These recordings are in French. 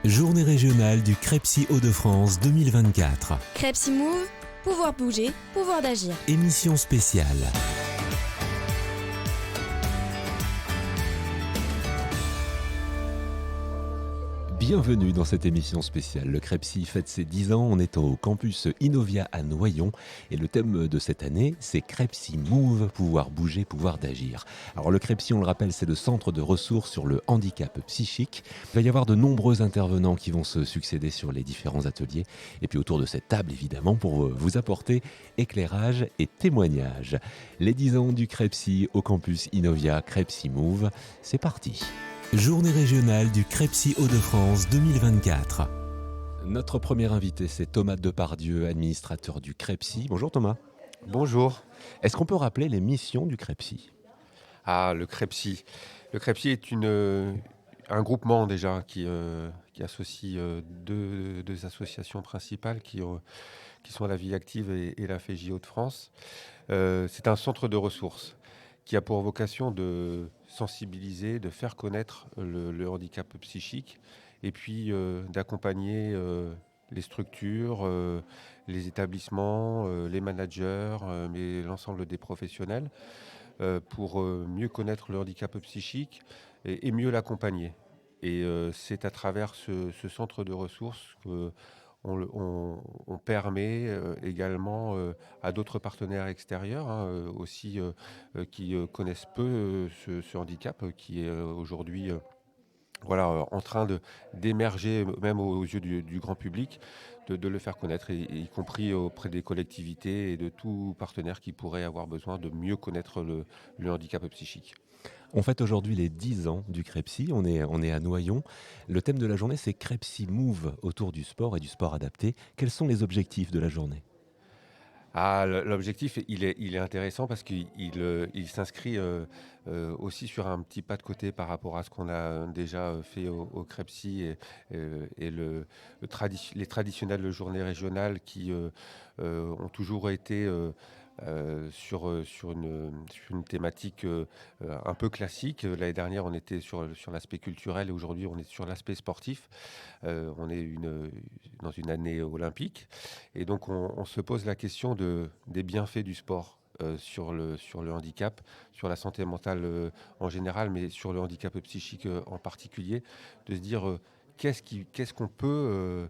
Journée régionale du Crepsi Hauts-de-France 2024. Crepsi Move, pouvoir bouger, pouvoir d'agir. Émission spéciale. Bienvenue dans cette émission spéciale. Le Crepsi fête ses 10 ans. On est au campus Innovia à Noyon. Et le thème de cette année, c'est Crepsi Move, pouvoir bouger, pouvoir d'agir. Alors le Crepsi, on le rappelle, c'est le centre de ressources sur le handicap psychique. Il va y avoir de nombreux intervenants qui vont se succéder sur les différents ateliers. Et puis autour de cette table, évidemment, pour vous apporter éclairage et témoignages. Les 10 ans du Crepsi au campus Innovia, Crepsi Move, c'est parti. Journée régionale du Crepsi Hauts-de-France 2024. Notre premier invité, c'est Thomas Depardieu, administrateur du Crepsi. Bonjour Thomas. Bonjour. Est-ce qu'on peut rappeler les missions du Crepsi ? Le Crepsi. Le Crepsi est un groupement déjà qui associe deux associations principales qui sont la Vie Active et la FEJ Hauts-de-France. C'est un centre de ressources qui a pour vocation de sensibiliser, de faire connaître le handicap psychique et puis d'accompagner les structures, les établissements, les managers, mais l'ensemble des professionnels pour mieux connaître le handicap psychique et mieux l'accompagner. Et c'est à travers ce centre de ressources qu'on permet également à d'autres partenaires extérieurs aussi qui connaissent peu ce handicap qui est aujourd'hui en train d'émerger même aux yeux du grand public, de le faire connaître, y compris auprès des collectivités et de tout partenaire qui pourrait avoir besoin de mieux connaître le handicap psychique. On fête aujourd'hui les 10 ans du Crepsi, on est à Noyon. Le thème de la journée, c'est Crepsi Move, autour du sport et du sport adapté. Quels sont les objectifs de la journée ? L'objectif, il est intéressant parce qu'il s'inscrit aussi sur un petit pas de côté par rapport à ce qu'on a déjà fait au Crepsi et les traditionnelles journées régionales qui ont toujours été sur une thématique un peu classique. L'année dernière, on était sur l'aspect culturel et aujourd'hui, on est sur l'aspect sportif. On est dans une année olympique et donc on se pose la question des bienfaits du sport sur le handicap, sur la santé mentale en général, mais sur le handicap psychique en particulier, de se dire qu'est-ce qu'on peut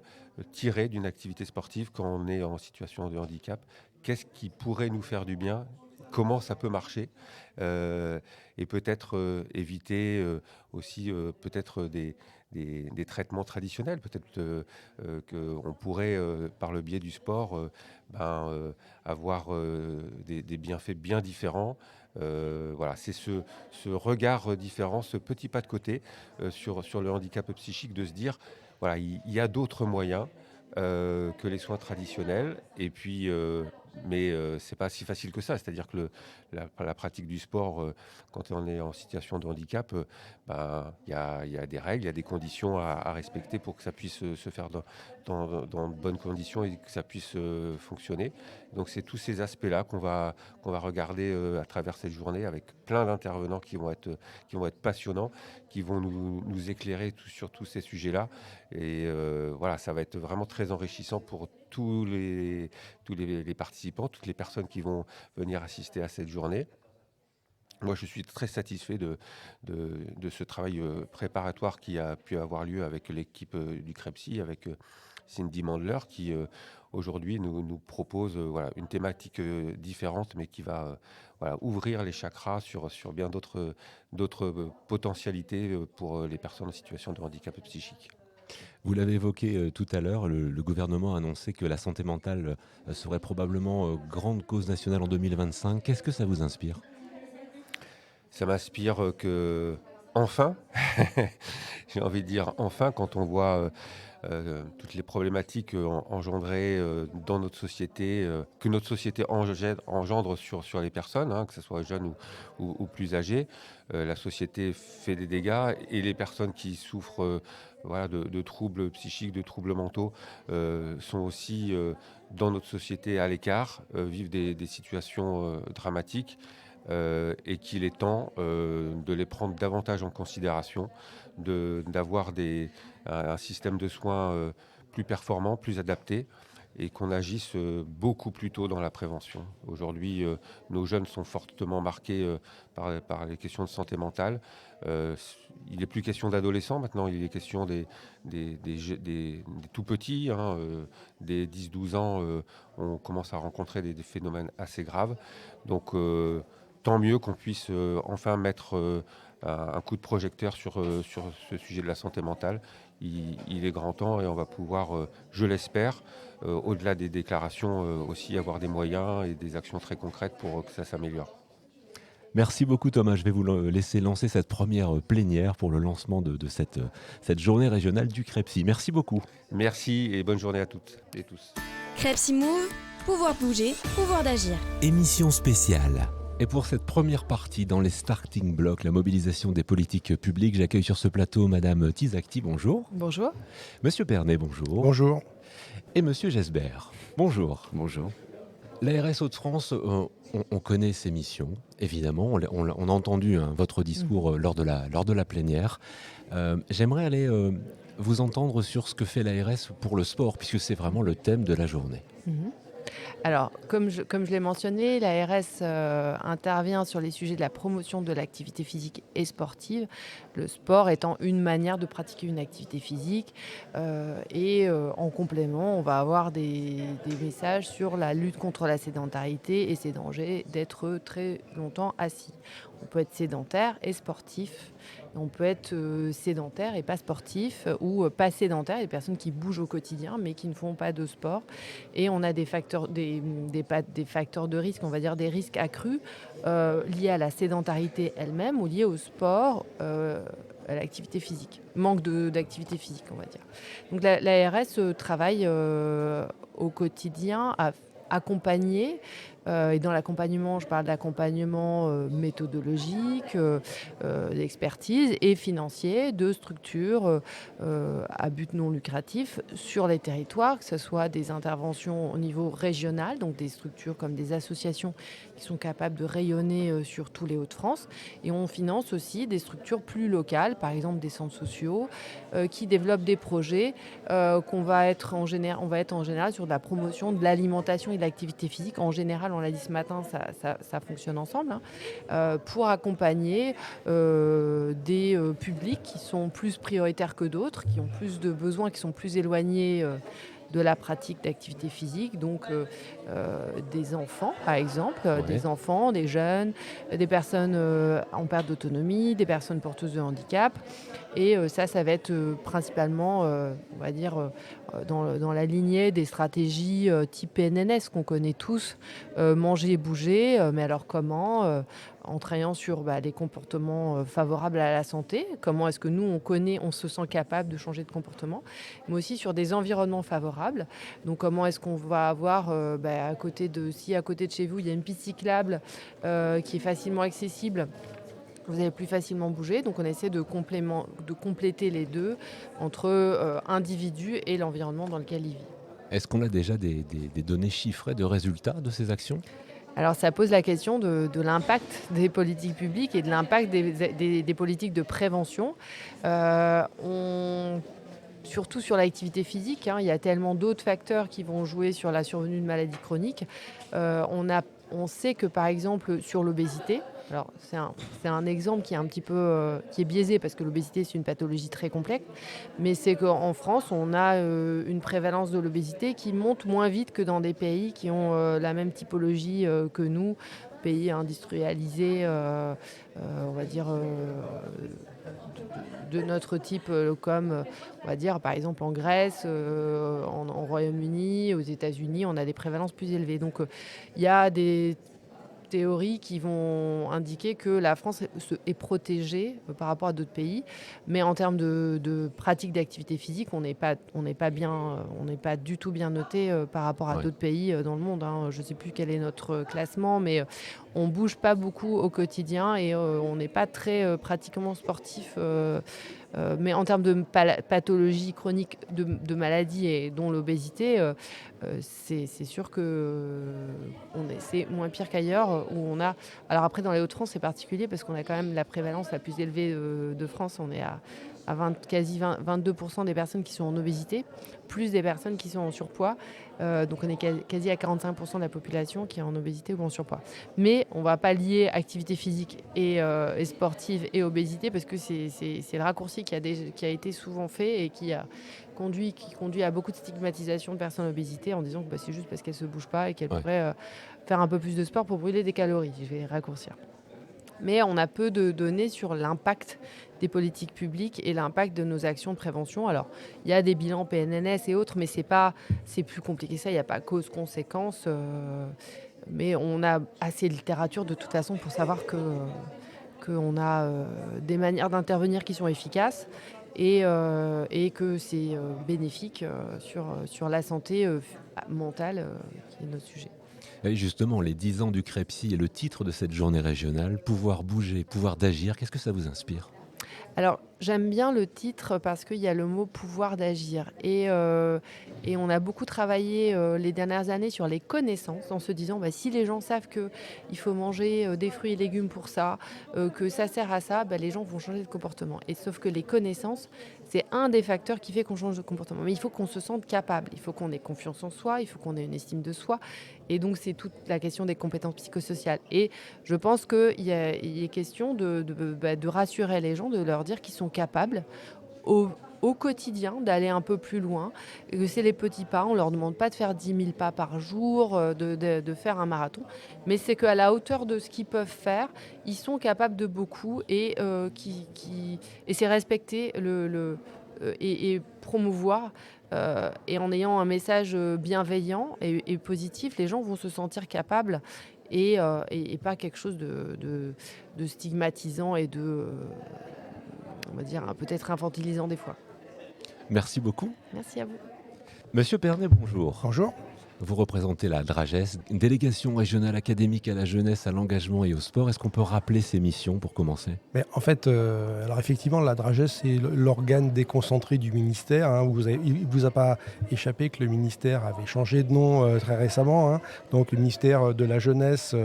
tirer d'une activité sportive quand on est en situation de handicap. Qu'est-ce qui pourrait nous faire du bien ? Comment ça peut marcher et peut-être éviter aussi peut-être des traitements traditionnels. Peut-être qu'on pourrait, par le biais du sport, avoir des bienfaits bien différents. C'est ce regard différent, ce petit pas de côté sur le handicap psychique, de se dire, voilà, il y a d'autres moyens que les soins traditionnels. Et puis, c'est pas si facile que ça. C'est-à-dire que la pratique du sport, quand on est en situation de handicap, il y a des règles, il y a des conditions à respecter pour que ça puisse se faire dans de bonnes conditions et que ça puisse fonctionner. Donc c'est tous ces aspects-là qu'on va regarder à travers cette journée avec plein d'intervenants qui vont être passionnants, qui vont nous éclairer sur tous ces sujets-là. Et ça va être vraiment très enrichissant pour tous les participants, toutes les personnes qui vont venir assister à cette journée. Moi, je suis très satisfait de ce travail préparatoire qui a pu avoir lieu avec l'équipe du Crepsi, avec Cindy Mandler, qui aujourd'hui nous propose une thématique différente, mais qui va ouvrir les chakras sur bien d'autres potentialités pour les personnes en situation de handicap psychique. Vous l'avez évoqué tout à l'heure, le gouvernement a annoncé que la santé mentale serait probablement grande cause nationale en 2025. Qu'est-ce que ça vous inspire ? Ça m'inspire que, enfin, j'ai envie de dire enfin, quand on voit toutes les problématiques engendrées dans notre société, que notre société engendre sur les personnes, que ce soit jeunes ou plus âgés. La société fait des dégâts et les personnes qui souffrent de troubles psychiques, de troubles mentaux sont aussi dans notre société à l'écart, vivent des situations dramatiques. et qu'il est temps de les prendre davantage en considération, d'avoir un système de soins plus performant, plus adapté et qu'on agisse beaucoup plus tôt dans la prévention. Aujourd'hui, nos jeunes sont fortement marqués par les questions de santé mentale. Euh, il n'est plus question d'adolescents maintenant, il est question des tout petits, hein, des 10-12 ans, on commence à rencontrer des phénomènes assez graves. Donc tant mieux qu'on puisse enfin mettre un coup de projecteur sur ce sujet de la santé mentale. Il est grand temps et on va pouvoir, je l'espère, au-delà des déclarations, aussi avoir des moyens et des actions très concrètes pour que ça s'améliore. Merci beaucoup Thomas, je vais vous laisser lancer cette première plénière pour le lancement de cette journée régionale du CREPSI. Merci beaucoup. Merci et bonne journée à toutes et tous. Crepsi Move, pouvoir bouger, pouvoir d'agir. Émission spéciale. Et pour cette première partie dans les starting blocks, la mobilisation des politiques publiques, j'accueille sur ce plateau Madame Tizakti, bonjour. Bonjour. Monsieur Pernet, bonjour. Bonjour. Et Monsieur Gesbert, bonjour. Bonjour. L'ARS Hauts-de-France, on connaît ses missions, évidemment. On a entendu votre discours lors de la plénière. J'aimerais aller vous entendre sur ce que fait l'ARS pour le sport, puisque c'est vraiment le thème de la journée. Alors, comme je l'ai mentionné, l'ARS intervient sur les sujets de la promotion de l'activité physique et sportive, le sport étant une manière de pratiquer une activité physique. En complément, on va avoir des messages sur la lutte contre la sédentarité et ses dangers d'être très longtemps assis. On peut être sédentaire et sportif. On peut être sédentaire et pas sportif ou pas sédentaire, des personnes qui bougent au quotidien mais qui ne font pas de sport. Et on a des facteurs de risque, on va dire des risques accrus liés à la sédentarité elle-même ou liés au sport, à l'activité physique. Manque d'activité physique, on va dire. Donc l'ARS travaille au quotidien à accompagner. Et dans l'accompagnement, je parle d'accompagnement méthodologique, d'expertise et financier de structures à but non lucratif sur les territoires, que ce soit des interventions au niveau régional, donc des structures comme des associations qui sont capables de rayonner sur tous les Hauts-de-France. Et on finance aussi des structures plus locales, par exemple des centres sociaux, qui développent des projets on va être en général sur de la promotion de l'alimentation et de l'activité physique. En général, on l'a dit ce matin, ça fonctionne ensemble, pour accompagner des publics qui sont plus prioritaires que d'autres, qui ont plus de besoins, qui sont plus éloignés de la pratique d'activité physique, donc des enfants par exemple, des enfants, des jeunes, des personnes en perte d'autonomie, des personnes porteuses de handicap. Et ça va être principalement, on va dire, dans la lignée des stratégies type PNNS qu'on connaît tous, manger et bouger, mais alors comment en travaillant sur les comportements favorables à la santé, comment est-ce que nous on se sent capable de changer de comportement, mais aussi sur des environnements favorables. Donc comment est-ce qu'on va avoir si à côté de chez vous il y a une piste cyclable qui est facilement accessible, vous allez plus facilement bouger. Donc on essaie de compléter les deux entre individu et l'environnement dans lequel il vit. Est-ce qu'on a déjà des données chiffrées de résultats de ces actions ? Alors ça pose la question de l'impact des politiques publiques et de l'impact des politiques de prévention. Surtout sur l'activité physique, il y a tellement d'autres facteurs qui vont jouer sur la survenue de maladies chroniques. On sait que par exemple sur l'obésité, alors c'est un exemple qui est un petit peu qui est biaisé parce que l'obésité c'est une pathologie très complexe, mais c'est qu'en France on a une prévalence de l'obésité qui monte moins vite que dans des pays qui ont la même typologie que nous, pays industrialisés, on va dire de notre type, comme on va dire par exemple en Grèce, en Royaume-Uni, aux États-Unis, on a des prévalences plus élevées. Donc il y a des théories qui vont indiquer que la France est protégée par rapport à d'autres pays, mais en termes de pratique d'activité physique, on n'est pas du tout bien noté par rapport à d'autres pays dans le monde. Je ne sais plus quel est notre classement, mais on bouge pas beaucoup au quotidien et on n'est pas très pratiquement sportif Mais en termes de pathologie chronique, de maladies et dont l'obésité, c'est sûr que c'est moins pire qu'ailleurs. Alors après, dans les Hauts-de-France, c'est particulier parce qu'on a quand même la prévalence la plus élevée de France. On est à 22% des personnes qui sont en obésité, plus des personnes qui sont en surpoids. Donc on est quasi à 45% de la population qui est en obésité ou en surpoids. Mais on ne va pas lier activité physique et sportive et obésité parce que c'est le raccourci qui a été souvent fait et qui conduit à beaucoup de stigmatisation de personnes en obésité en disant que c'est juste parce qu'elles ne se bougent pas et qu'elles pourraient faire un peu plus de sport pour brûler des calories. Je vais raccourcir. Mais on a peu de données sur l'impact des politiques publiques et l'impact de nos actions de prévention. Alors, il y a des bilans PNNS et autres, mais c'est plus compliqué que ça. Il n'y a pas cause-conséquence. Mais on a assez de littérature de toute façon pour savoir qu'on a des manières d'intervenir qui sont efficaces et que c'est bénéfique sur la santé mentale, qui est notre sujet. Et justement, les 10 ans du CREPSI et le titre de cette journée régionale, pouvoir bouger, pouvoir d'agir, qu'est-ce que ça vous inspire ? Alors, j'aime bien le titre parce qu'il y a le mot pouvoir d'agir. Et on a beaucoup travaillé les dernières années sur les connaissances en se disant si les gens savent qu'il faut manger des fruits et légumes pour ça, que ça sert à ça, les gens vont changer de comportement. Et sauf que les connaissances, c'est un des facteurs qui fait qu'on change de comportement. Mais il faut qu'on se sente capable, il faut qu'on ait confiance en soi, il faut qu'on ait une estime de soi. Et donc, c'est toute la question des compétences psychosociales. Et je pense qu'il est question de rassurer les gens, de leur dire qu'ils sont capables au quotidien d'aller un peu plus loin. Et que c'est les petits pas. On ne leur demande pas de faire 10 000 pas par jour, de faire un marathon. Mais c'est qu'à la hauteur de ce qu'ils peuvent faire, ils sont capables de beaucoup. Et c'est respecter et promouvoir. Et en ayant un message bienveillant et positif, les gens vont se sentir capables et pas quelque chose de stigmatisant et on va dire, peut-être infantilisant des fois. Merci beaucoup. Merci à vous. Monsieur Pernet, bonjour. Bonjour. Vous représentez la DRAGES, une délégation régionale académique à la jeunesse, à l'engagement et au sport. Est-ce qu'on peut rappeler ses missions pour commencer ? Mais en fait, alors effectivement, la DRAGES, c'est l'organe déconcentré du ministère. Il ne vous a pas échappé que le ministère avait changé de nom très récemment. Donc le ministère de la jeunesse,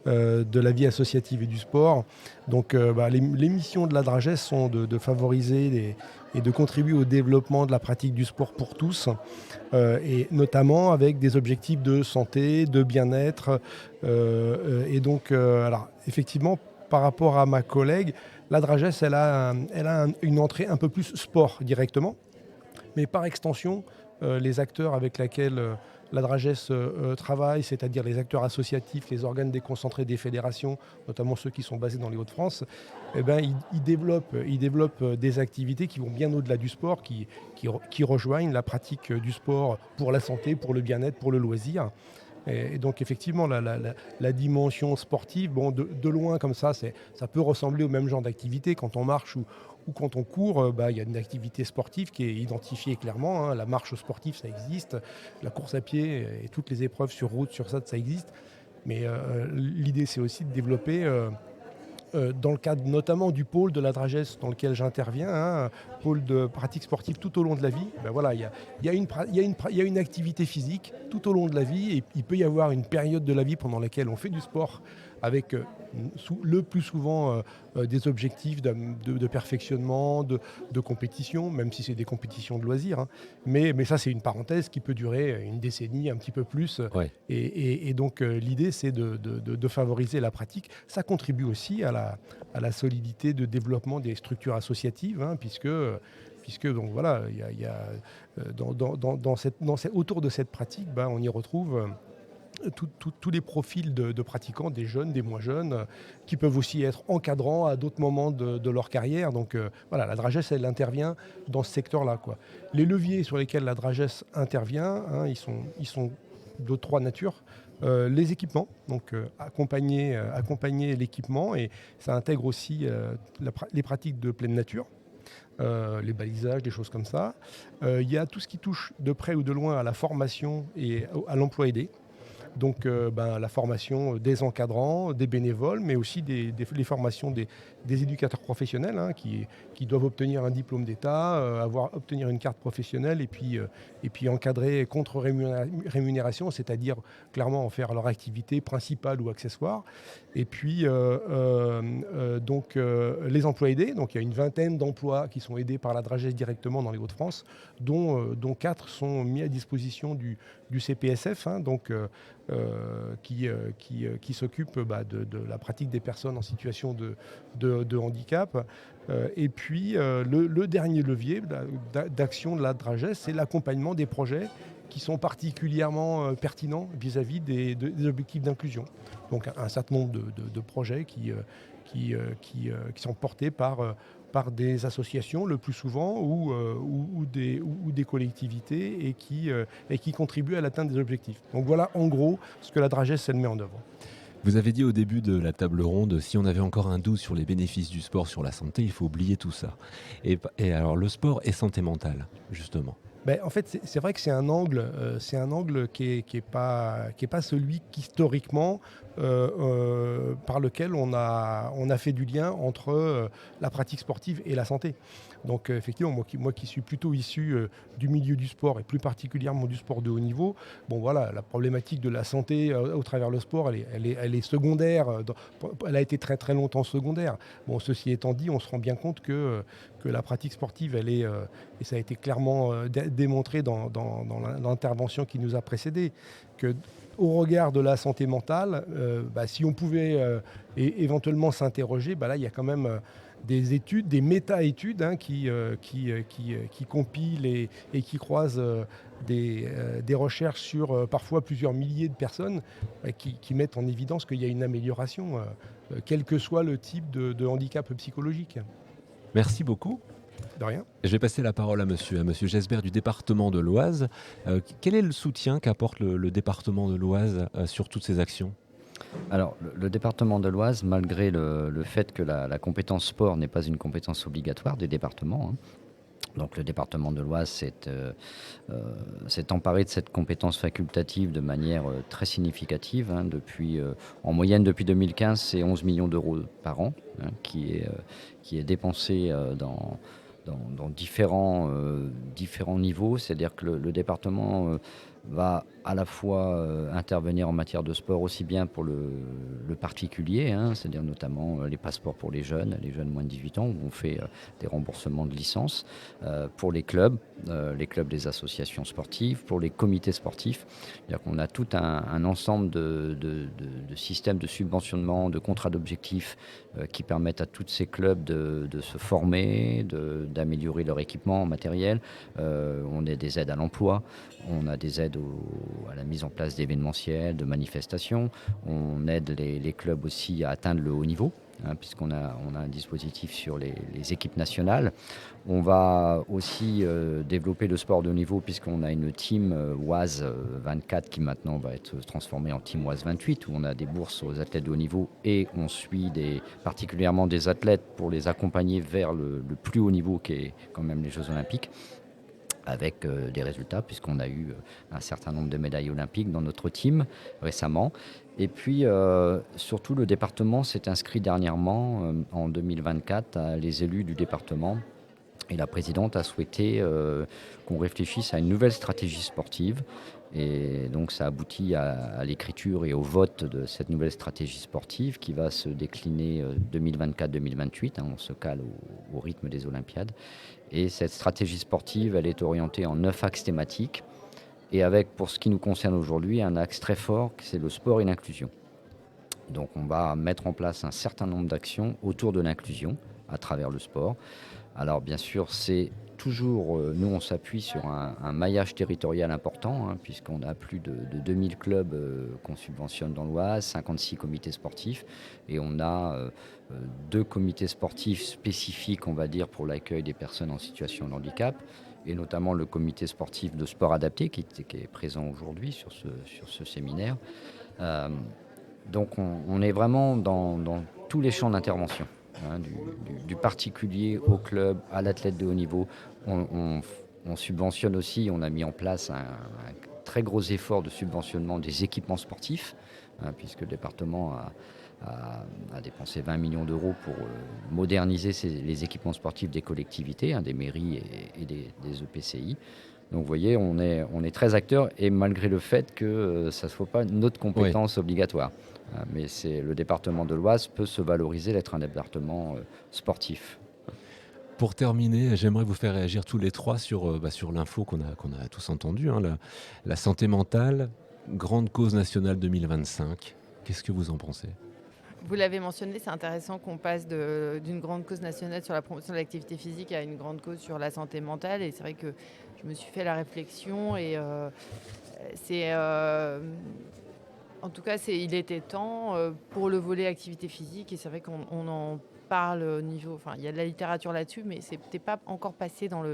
de la vie associative et du sport. Donc les missions de la DRAGES sont de favoriser et de contribuer au développement de la pratique du sport pour tous, et notamment avec des objectifs de santé, de bien-être. Et donc, alors effectivement, par rapport à ma collègue, la DRAGES, elle a une entrée un peu plus sport directement, mais par extension, les acteurs avec lesquels la DRAGES travaille, c'est-à-dire les acteurs associatifs, les organes déconcentrés des fédérations, notamment ceux qui sont basés dans les Hauts-de-France, ils développent des activités qui vont bien au-delà du sport, qui rejoignent la pratique du sport pour la santé, pour le bien-être, pour le loisir. Et donc effectivement, la dimension sportive, de loin comme ça peut ressembler au même genre d'activité. Quand on marche ou quand on court, y a une activité sportive qui est identifiée clairement. La marche sportive, ça existe. La course à pied et toutes les épreuves sur route, sur ça existe. Mais l'idée, c'est aussi de développer, dans le cadre notamment du pôle de la DRAGES dans lequel j'interviens, pôle de pratique sportive tout au long de la vie, il y a une activité physique tout au long de la vie, et il peut y avoir une période de la vie pendant laquelle on fait du sport avec le plus souvent des objectifs de perfectionnement, de compétition, même si c'est des compétitions de loisirs. Mais ça, c'est une parenthèse qui peut durer une décennie, un petit peu plus. Ouais. Et donc, l'idée, c'est de favoriser la pratique. Ça contribue aussi à la solidité de développement des structures associatives, puisque donc voilà, il y a autour de cette pratique, on y retrouve tous les profils de pratiquants, des jeunes, des moins jeunes, qui peuvent aussi être encadrants à d'autres moments de leur carrière. Donc la DRAGES, elle intervient dans ce secteur-là, quoi. Les leviers sur lesquels la DRAGES intervient, ils sont de trois natures. Les équipements, donc accompagner l'équipement, et ça intègre aussi les pratiques de pleine nature. Les balisages, des choses comme ça. Il y a tout ce qui touche de près ou de loin à la formation et à l'emploi aidé. Donc la formation des encadrants, des bénévoles, mais aussi les formations des éducateurs professionnels qui doivent obtenir un diplôme d'État, obtenir une carte professionnelle et puis encadrer contre rémunération, c'est-à-dire clairement en faire leur activité principale ou accessoire. Et puis les emplois aidés, donc il y a une vingtaine d'emplois qui sont aidés par la Dragesse directement dans les Hauts-de-France, dont 4 sont mis à disposition du CPSF, qui s'occupe de la pratique des personnes en situation de handicap. Et puis le dernier levier d'action de la Dragesse, c'est l'accompagnement des projets qui sont particulièrement pertinents vis-à-vis des objectifs d'inclusion. Donc un certain nombre de projets qui sont portés par des associations le plus souvent ou des collectivités et qui contribuent à l'atteinte des objectifs. Donc voilà en gros ce que la Dragesse elle met en œuvre. Vous avez dit au début de la table ronde, si on avait encore un doute sur les bénéfices du sport sur la santé, il faut oublier tout ça. Et alors le sport et santé mentale, justement. En fait, c'est vrai que c'est un angle qui est pas celui qu'historiquement par lequel on a fait du lien entre la pratique sportive et la santé. Donc effectivement, moi qui suis plutôt issu du milieu du sport et plus particulièrement du sport de haut niveau, la problématique de la santé au travers le sport, elle est secondaire. Elle a été très très longtemps secondaire. Bon, ceci étant dit, on se rend bien compte que la pratique sportive, elle est, et ça a été clairement démontré dans l'intervention qui nous a précédé, qu'au regard de la santé mentale, si on pouvait éventuellement s'interroger, là il y a quand même des études, des méta-études qui compilent et qui croisent des recherches sur parfois plusieurs milliers de personnes qui mettent en évidence qu'il y a une amélioration, quel que soit le type de handicap psychologique. Merci beaucoup. De rien. Je vais passer la parole à monsieur Gesbert du département de l'Oise. Quel est le soutien qu'apporte le département de l'Oise sur toutes ces actions ? Alors, le département de l'Oise, malgré le fait que la compétence sport n'est pas une compétence obligatoire des départements, donc le département de l'Oise s'est emparé de cette compétence facultative de manière très significative. En moyenne, depuis 2015, c'est 11 millions d'euros par an qui est dépensé dans différents niveaux. C'est-à-dire que le département va à la fois intervenir en matière de sport aussi bien pour le particulier, c'est-à-dire notamment les passeports pour les jeunes moins de 18 ans, où on fait des remboursements de licence, pour les clubs des associations sportives, pour les comités sportifs. C'est-à-dire qu'on a tout un ensemble de systèmes de subventionnement, de contrats d'objectifs qui permettent à tous ces clubs de se former, d'améliorer leur équipement matériel. On a des aides à l'emploi, on a des aides à la mise en place d'événementiels, de manifestations. On aide les clubs aussi à atteindre le haut niveau, puisqu'on a un dispositif sur les équipes nationales. On va aussi développer le sport de haut niveau, puisqu'on a une team Oise 24 qui maintenant va être transformée en team Oise 28, où on a des bourses aux athlètes de haut niveau et on suit particulièrement des athlètes pour les accompagner vers le plus haut niveau qui est quand même les Jeux Olympiques, avec des résultats, puisqu'on a eu un certain nombre de médailles olympiques dans notre team récemment. Et puis, surtout, le département s'est inscrit dernièrement, en 2024, les élus du département. Et la présidente a souhaité qu'on réfléchisse à une nouvelle stratégie sportive. Et donc, ça aboutit à l'écriture et au vote de cette nouvelle stratégie sportive qui va se décliner 2024-2028. On se cale au rythme des Olympiades. Et cette stratégie sportive, elle est orientée en 9 axes thématiques. Et avec, pour ce qui nous concerne aujourd'hui, un axe très fort, c'est le sport et l'inclusion. Donc, on va mettre en place un certain nombre d'actions autour de l'inclusion à travers le sport. Alors bien sûr, c'est toujours, nous on s'appuie sur un maillage territorial important, puisqu'on a plus de 2000 clubs qu'on subventionne dans l'Oise, 56 comités sportifs, et on a 2 comités sportifs spécifiques, on va dire, pour l'accueil des personnes en situation de handicap, et notamment le comité sportif de sport adapté qui est présent aujourd'hui sur ce séminaire. Donc on est vraiment dans tous les champs d'intervention. Du particulier au club, à l'athlète de haut niveau. On subventionne aussi, on a mis en place très gros effort de subventionnement des équipements sportifs, puisque le département a dépensé 20 millions d'euros pour moderniser les équipements sportifs des collectivités, des mairies et des EPCI. Donc vous voyez, on est très acteurs, et malgré le fait que ça ne soit pas notre compétence obligatoire. Mais le département de l'Oise peut se valoriser d'être un département sportif. Pour terminer, j'aimerais vous faire réagir tous les trois sur l'info qu'on a tous entendue. La santé mentale, grande cause nationale 2025. Qu'est-ce que vous en pensez ? Vous l'avez mentionné, c'est intéressant qu'on passe d'une grande cause nationale sur la promotion de l'activité physique à une grande cause sur la santé mentale. Et c'est vrai que je me suis fait la réflexion et en tout cas, il était temps pour le volet activité physique. Et c'est vrai qu'on en parle au niveau... Enfin, il y a de la littérature là-dessus, mais c'est peut-être pas encore passé dans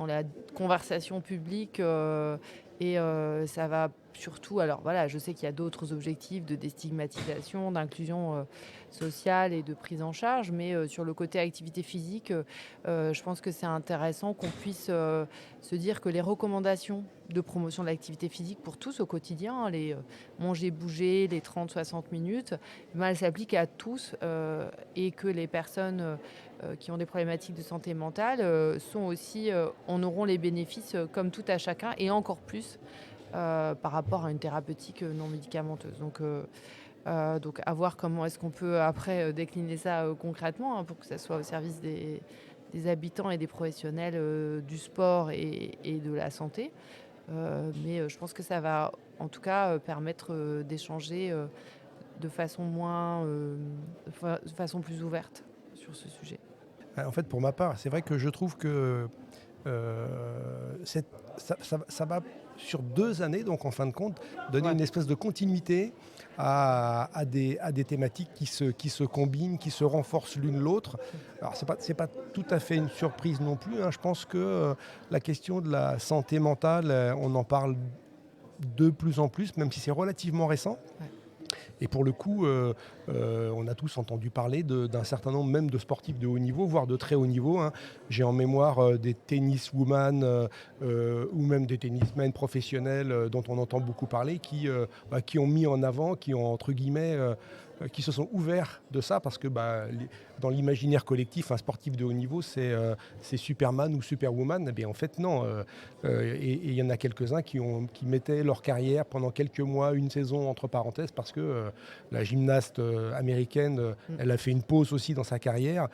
la conversation publique. Ça va surtout... Alors voilà, je sais qu'il y a d'autres objectifs de déstigmatisation, d'inclusion sociale et de prise en charge, mais sur le côté activité physique, je pense que c'est intéressant qu'on puisse se dire que les recommandations de promotion de l'activité physique pour tous au quotidien, les manger, bouger, les 30-60 minutes, elles s'appliquent à tous et que les personnes qui ont des problématiques de santé mentale en auront les bénéfices comme tout à chacun et encore plus par rapport à une thérapeutique non médicamenteuse. Donc à voir comment est-ce qu'on peut après décliner ça concrètement pour que ça soit au service des habitants et des professionnels du sport et de la santé. Mais je pense que ça va en tout cas permettre d'échanger de façon plus ouverte sur ce sujet. En fait, pour ma part, c'est vrai que je trouve que ça va sur 2 années, donc en fin de compte, donner une espèce de continuité à des thématiques qui se combinent, qui se renforcent l'une l'autre. Alors c'est pas tout à fait une surprise non plus. Je pense que la question de la santé mentale, on en parle de plus en plus, même si c'est relativement récent. Ouais. Et pour le coup, on a tous entendu parler d'un certain nombre même de sportifs de haut niveau, voire de très haut niveau. J'ai en mémoire des tenniswomen ou même des tennismen professionnels dont on entend beaucoup parler, qui ont mis en avant, qui ont entre guillemets... qui se sont ouverts de ça parce que dans l'imaginaire collectif, un sportif de haut niveau, c'est Superman ou Superwoman. En fait, non. Et il y en a quelques-uns qui mettaient leur carrière pendant quelques mois, une saison entre parenthèses, parce que la gymnaste américaine, elle a fait une pause aussi dans sa carrière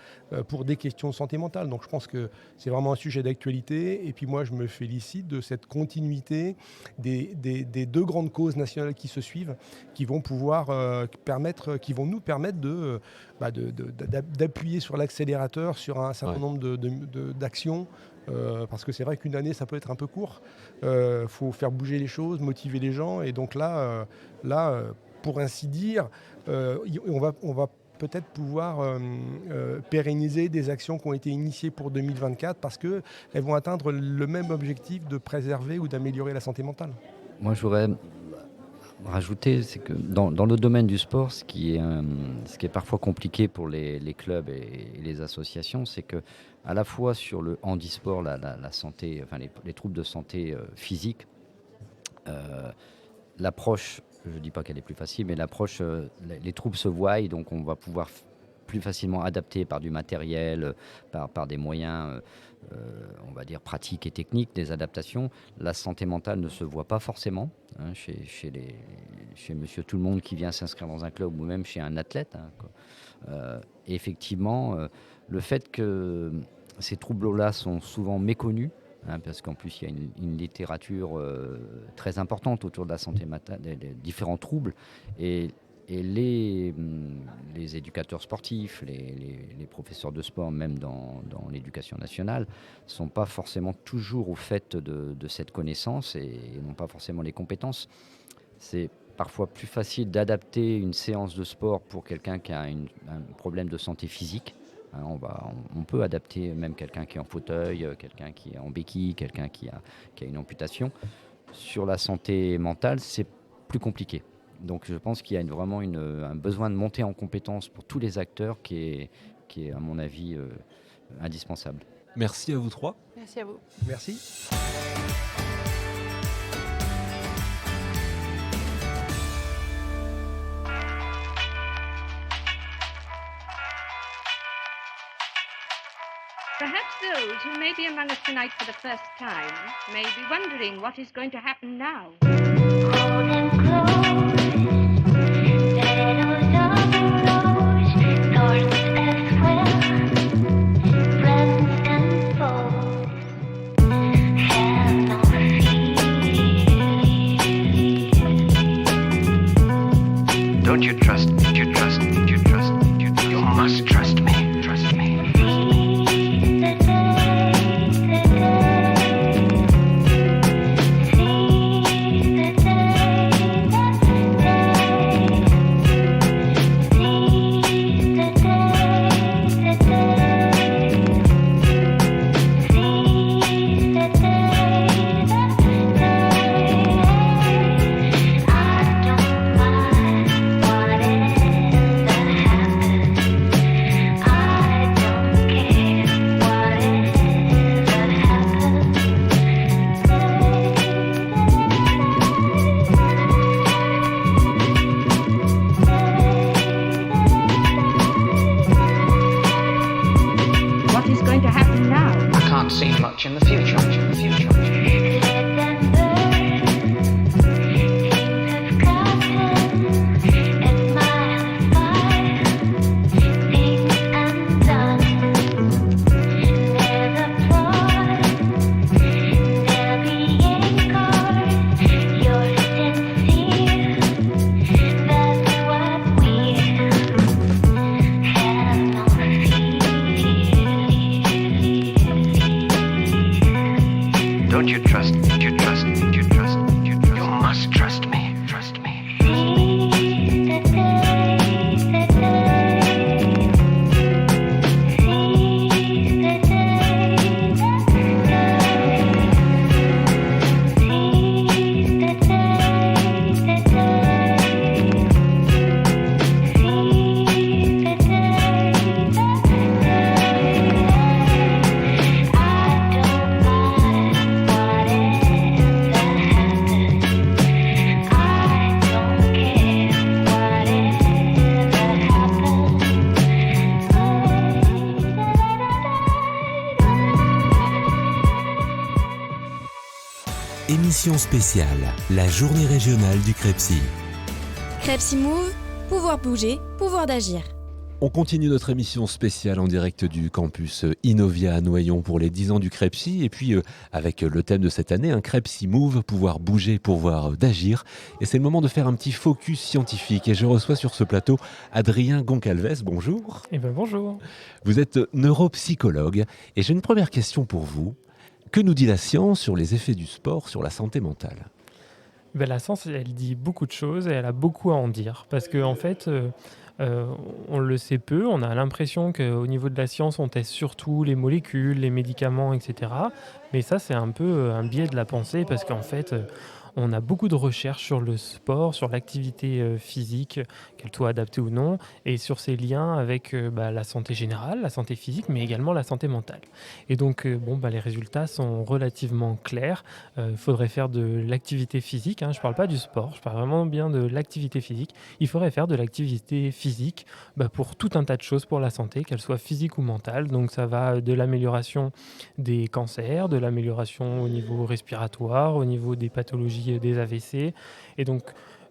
pour des questions de santé mentale. Donc je pense que c'est vraiment un sujet d'actualité. Et puis moi, je me félicite de cette continuité des 2 grandes causes nationales qui se suivent, qui vont pouvoir qui vont nous permettre d'appuyer sur l'accélérateur sur un certain nombre d'actions. Parce que c'est vrai qu'une année, ça peut être un peu court. Faut faire bouger les choses, motiver les gens. Et donc là, pour ainsi dire, on va peut-être pouvoir pérenniser des actions qui ont été initiées pour 2024 parce qu'elles vont atteindre le même objectif de préserver ou d'améliorer la santé mentale. Moi, je voudrais rajouter, c'est que dans le domaine du sport, ce qui est parfois compliqué pour les clubs et les associations, c'est que à la fois sur le handisport, la santé, enfin les troubles de santé physique, l'approche, je ne dis pas qu'elle est plus facile, mais l'approche, les troubles se voient, et donc on va pouvoir plus facilement adapter par du matériel, par des moyens, on va dire, pratiques et techniques, des adaptations. La santé mentale ne se voit pas forcément chez monsieur tout le monde qui vient s'inscrire dans un club ou même chez un athlète. Effectivement, le fait que ces troubles-là sont souvent méconnus, parce qu'en plus il y a une littérature très importante autour de la santé mentale, des différents troubles, et les éducateurs sportifs, les professeurs de sport, même dans l'éducation nationale, ne sont pas forcément toujours au fait de cette connaissance et n'ont pas forcément les compétences. C'est parfois plus facile d'adapter une séance de sport pour quelqu'un qui a un problème de santé physique. On peut adapter même quelqu'un qui est en fauteuil, quelqu'un qui est en béquille, quelqu'un qui a une amputation. Sur la santé mentale, c'est plus compliqué. Donc je pense qu'il y a vraiment un besoin de monter en compétence pour tous les acteurs qui est à mon avis indispensable. Merci à vous 3. Merci à vous. Merci. those who may be among us tonight for the first time may be wondering what is going to happen now. Don't you trust me? You trust me? You trust me? You trust me? You must trust me. Trust me. What is going to happen now? I can't see much in the future. In the future. Don't you trust me? You trust me? You trust me? You trust me? You must trust me. Trust me. Émission spéciale, la journée régionale du Crepsi. Crepsi Move, pouvoir bouger, pouvoir d'agir. On continue notre émission spéciale en direct du campus Inovia à Noyon pour les 10 ans du Crepsi. Et puis avec le thème de cette année, un Crepsi Move, pouvoir bouger, pouvoir d'agir. Et c'est le moment de faire un petit focus scientifique. Et je reçois sur ce plateau Adrien Goncalves. Bonjour. Eh bien bonjour. Vous êtes neuropsychologue. Et j'ai une première question pour vous. Que nous dit la science sur les effets du sport sur la santé mentale ? La science, elle dit beaucoup de choses et elle a beaucoup à en dire. Parce qu'en fait, on le sait peu. On a l'impression qu'au niveau de la science, on teste surtout les molécules, les médicaments, etc. Mais ça, c'est un peu un biais de la pensée parce qu'en fait, on a beaucoup de recherches sur le sport, sur l'activité physique, qu'elle soit adaptée ou non, et sur ses liens avec la santé générale, la santé physique, mais également la santé mentale. Et donc, les résultats sont relativement clairs. Il faudrait faire de l'activité physique. Je ne parle pas du sport, je parle vraiment bien de l'activité physique. Il faudrait faire de l'activité physique pour tout un tas de choses pour la santé, qu'elle soit physique ou mentale. Donc, ça va de l'amélioration des cancers, de l'amélioration au niveau respiratoire, au niveau des pathologies des AVC, et donc,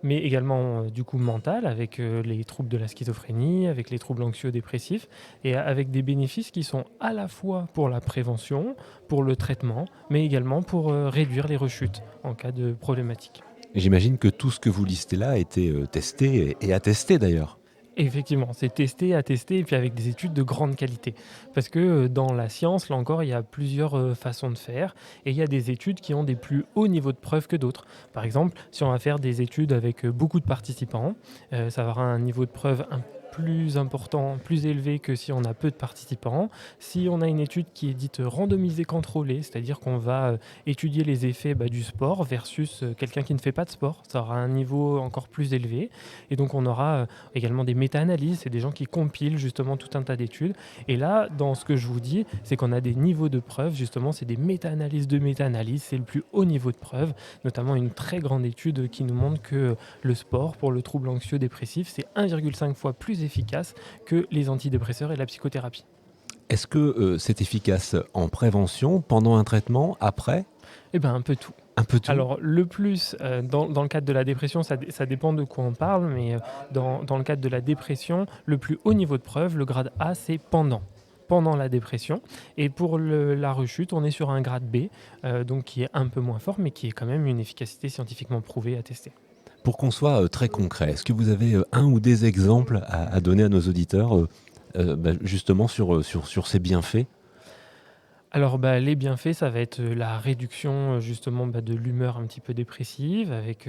mais également du coup mental avec les troubles de la schizophrénie, avec les troubles anxio-dépressifs, et avec des bénéfices qui sont à la fois pour la prévention, pour le traitement, mais également pour réduire les rechutes en cas de problématique. J'imagine que tout ce que vous listez là a été testé et attesté d'ailleurs. Effectivement, c'est testé, attesté, et puis avec des études de grande qualité. Parce que dans la science, là encore, il y a plusieurs façons de faire, et il y a des études qui ont des plus hauts niveaux de preuve que d'autres. Par exemple, si on va faire des études avec beaucoup de participants, ça va avoir un niveau de preuve plus important, plus élevé que si on a peu de participants. Si on a une étude qui est dite randomisée contrôlée, c'est-à-dire qu'on va étudier les effets du sport versus quelqu'un qui ne fait pas de sport, ça aura un niveau encore plus élevé. Et donc on aura également des méta-analyses, c'est des gens qui compilent justement tout un tas d'études. Et là, dans ce que je vous dis, c'est qu'on a des niveaux de preuve, justement, c'est des méta-analyses de méta-analyses, c'est le plus haut niveau de preuve, notamment une très grande étude qui nous montre que le sport pour le trouble anxieux-dépressif, c'est 1,5 fois plus efficace que les antidépresseurs et la psychothérapie. Est-ce que c'est efficace en prévention, pendant un traitement, après? Eh ben, un peu tout. Un peu tout? Alors, le plus, dans le cadre de la dépression, ça dépend de quoi on parle, mais dans le cadre de la dépression, le plus haut niveau de preuve, le grade A, c'est pendant la dépression. Et pour la rechute, on est sur un grade B, donc qui est un peu moins fort, mais qui est quand même une efficacité scientifiquement prouvée, attestée. Pour qu'on soit très concret, est-ce que vous avez un ou des exemples à donner à nos auditeurs justement sur ces bienfaits? Alors, les bienfaits, ça va être la réduction justement de l'humeur un petit peu dépressive, avec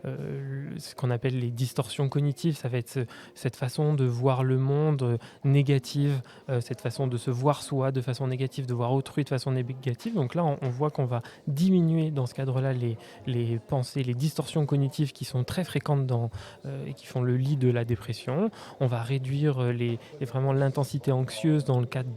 ce qu'on appelle les distorsions cognitives. Ça va être cette façon de voir le monde négative, cette façon de se voir soi de façon négative, de voir autrui de façon négative. Donc là, on voit qu'on va diminuer dans ce cadre-là les pensées, les distorsions cognitives qui sont très fréquentes et qui font le lit de la dépression. On va réduire vraiment l'intensité anxieuse dans le cadre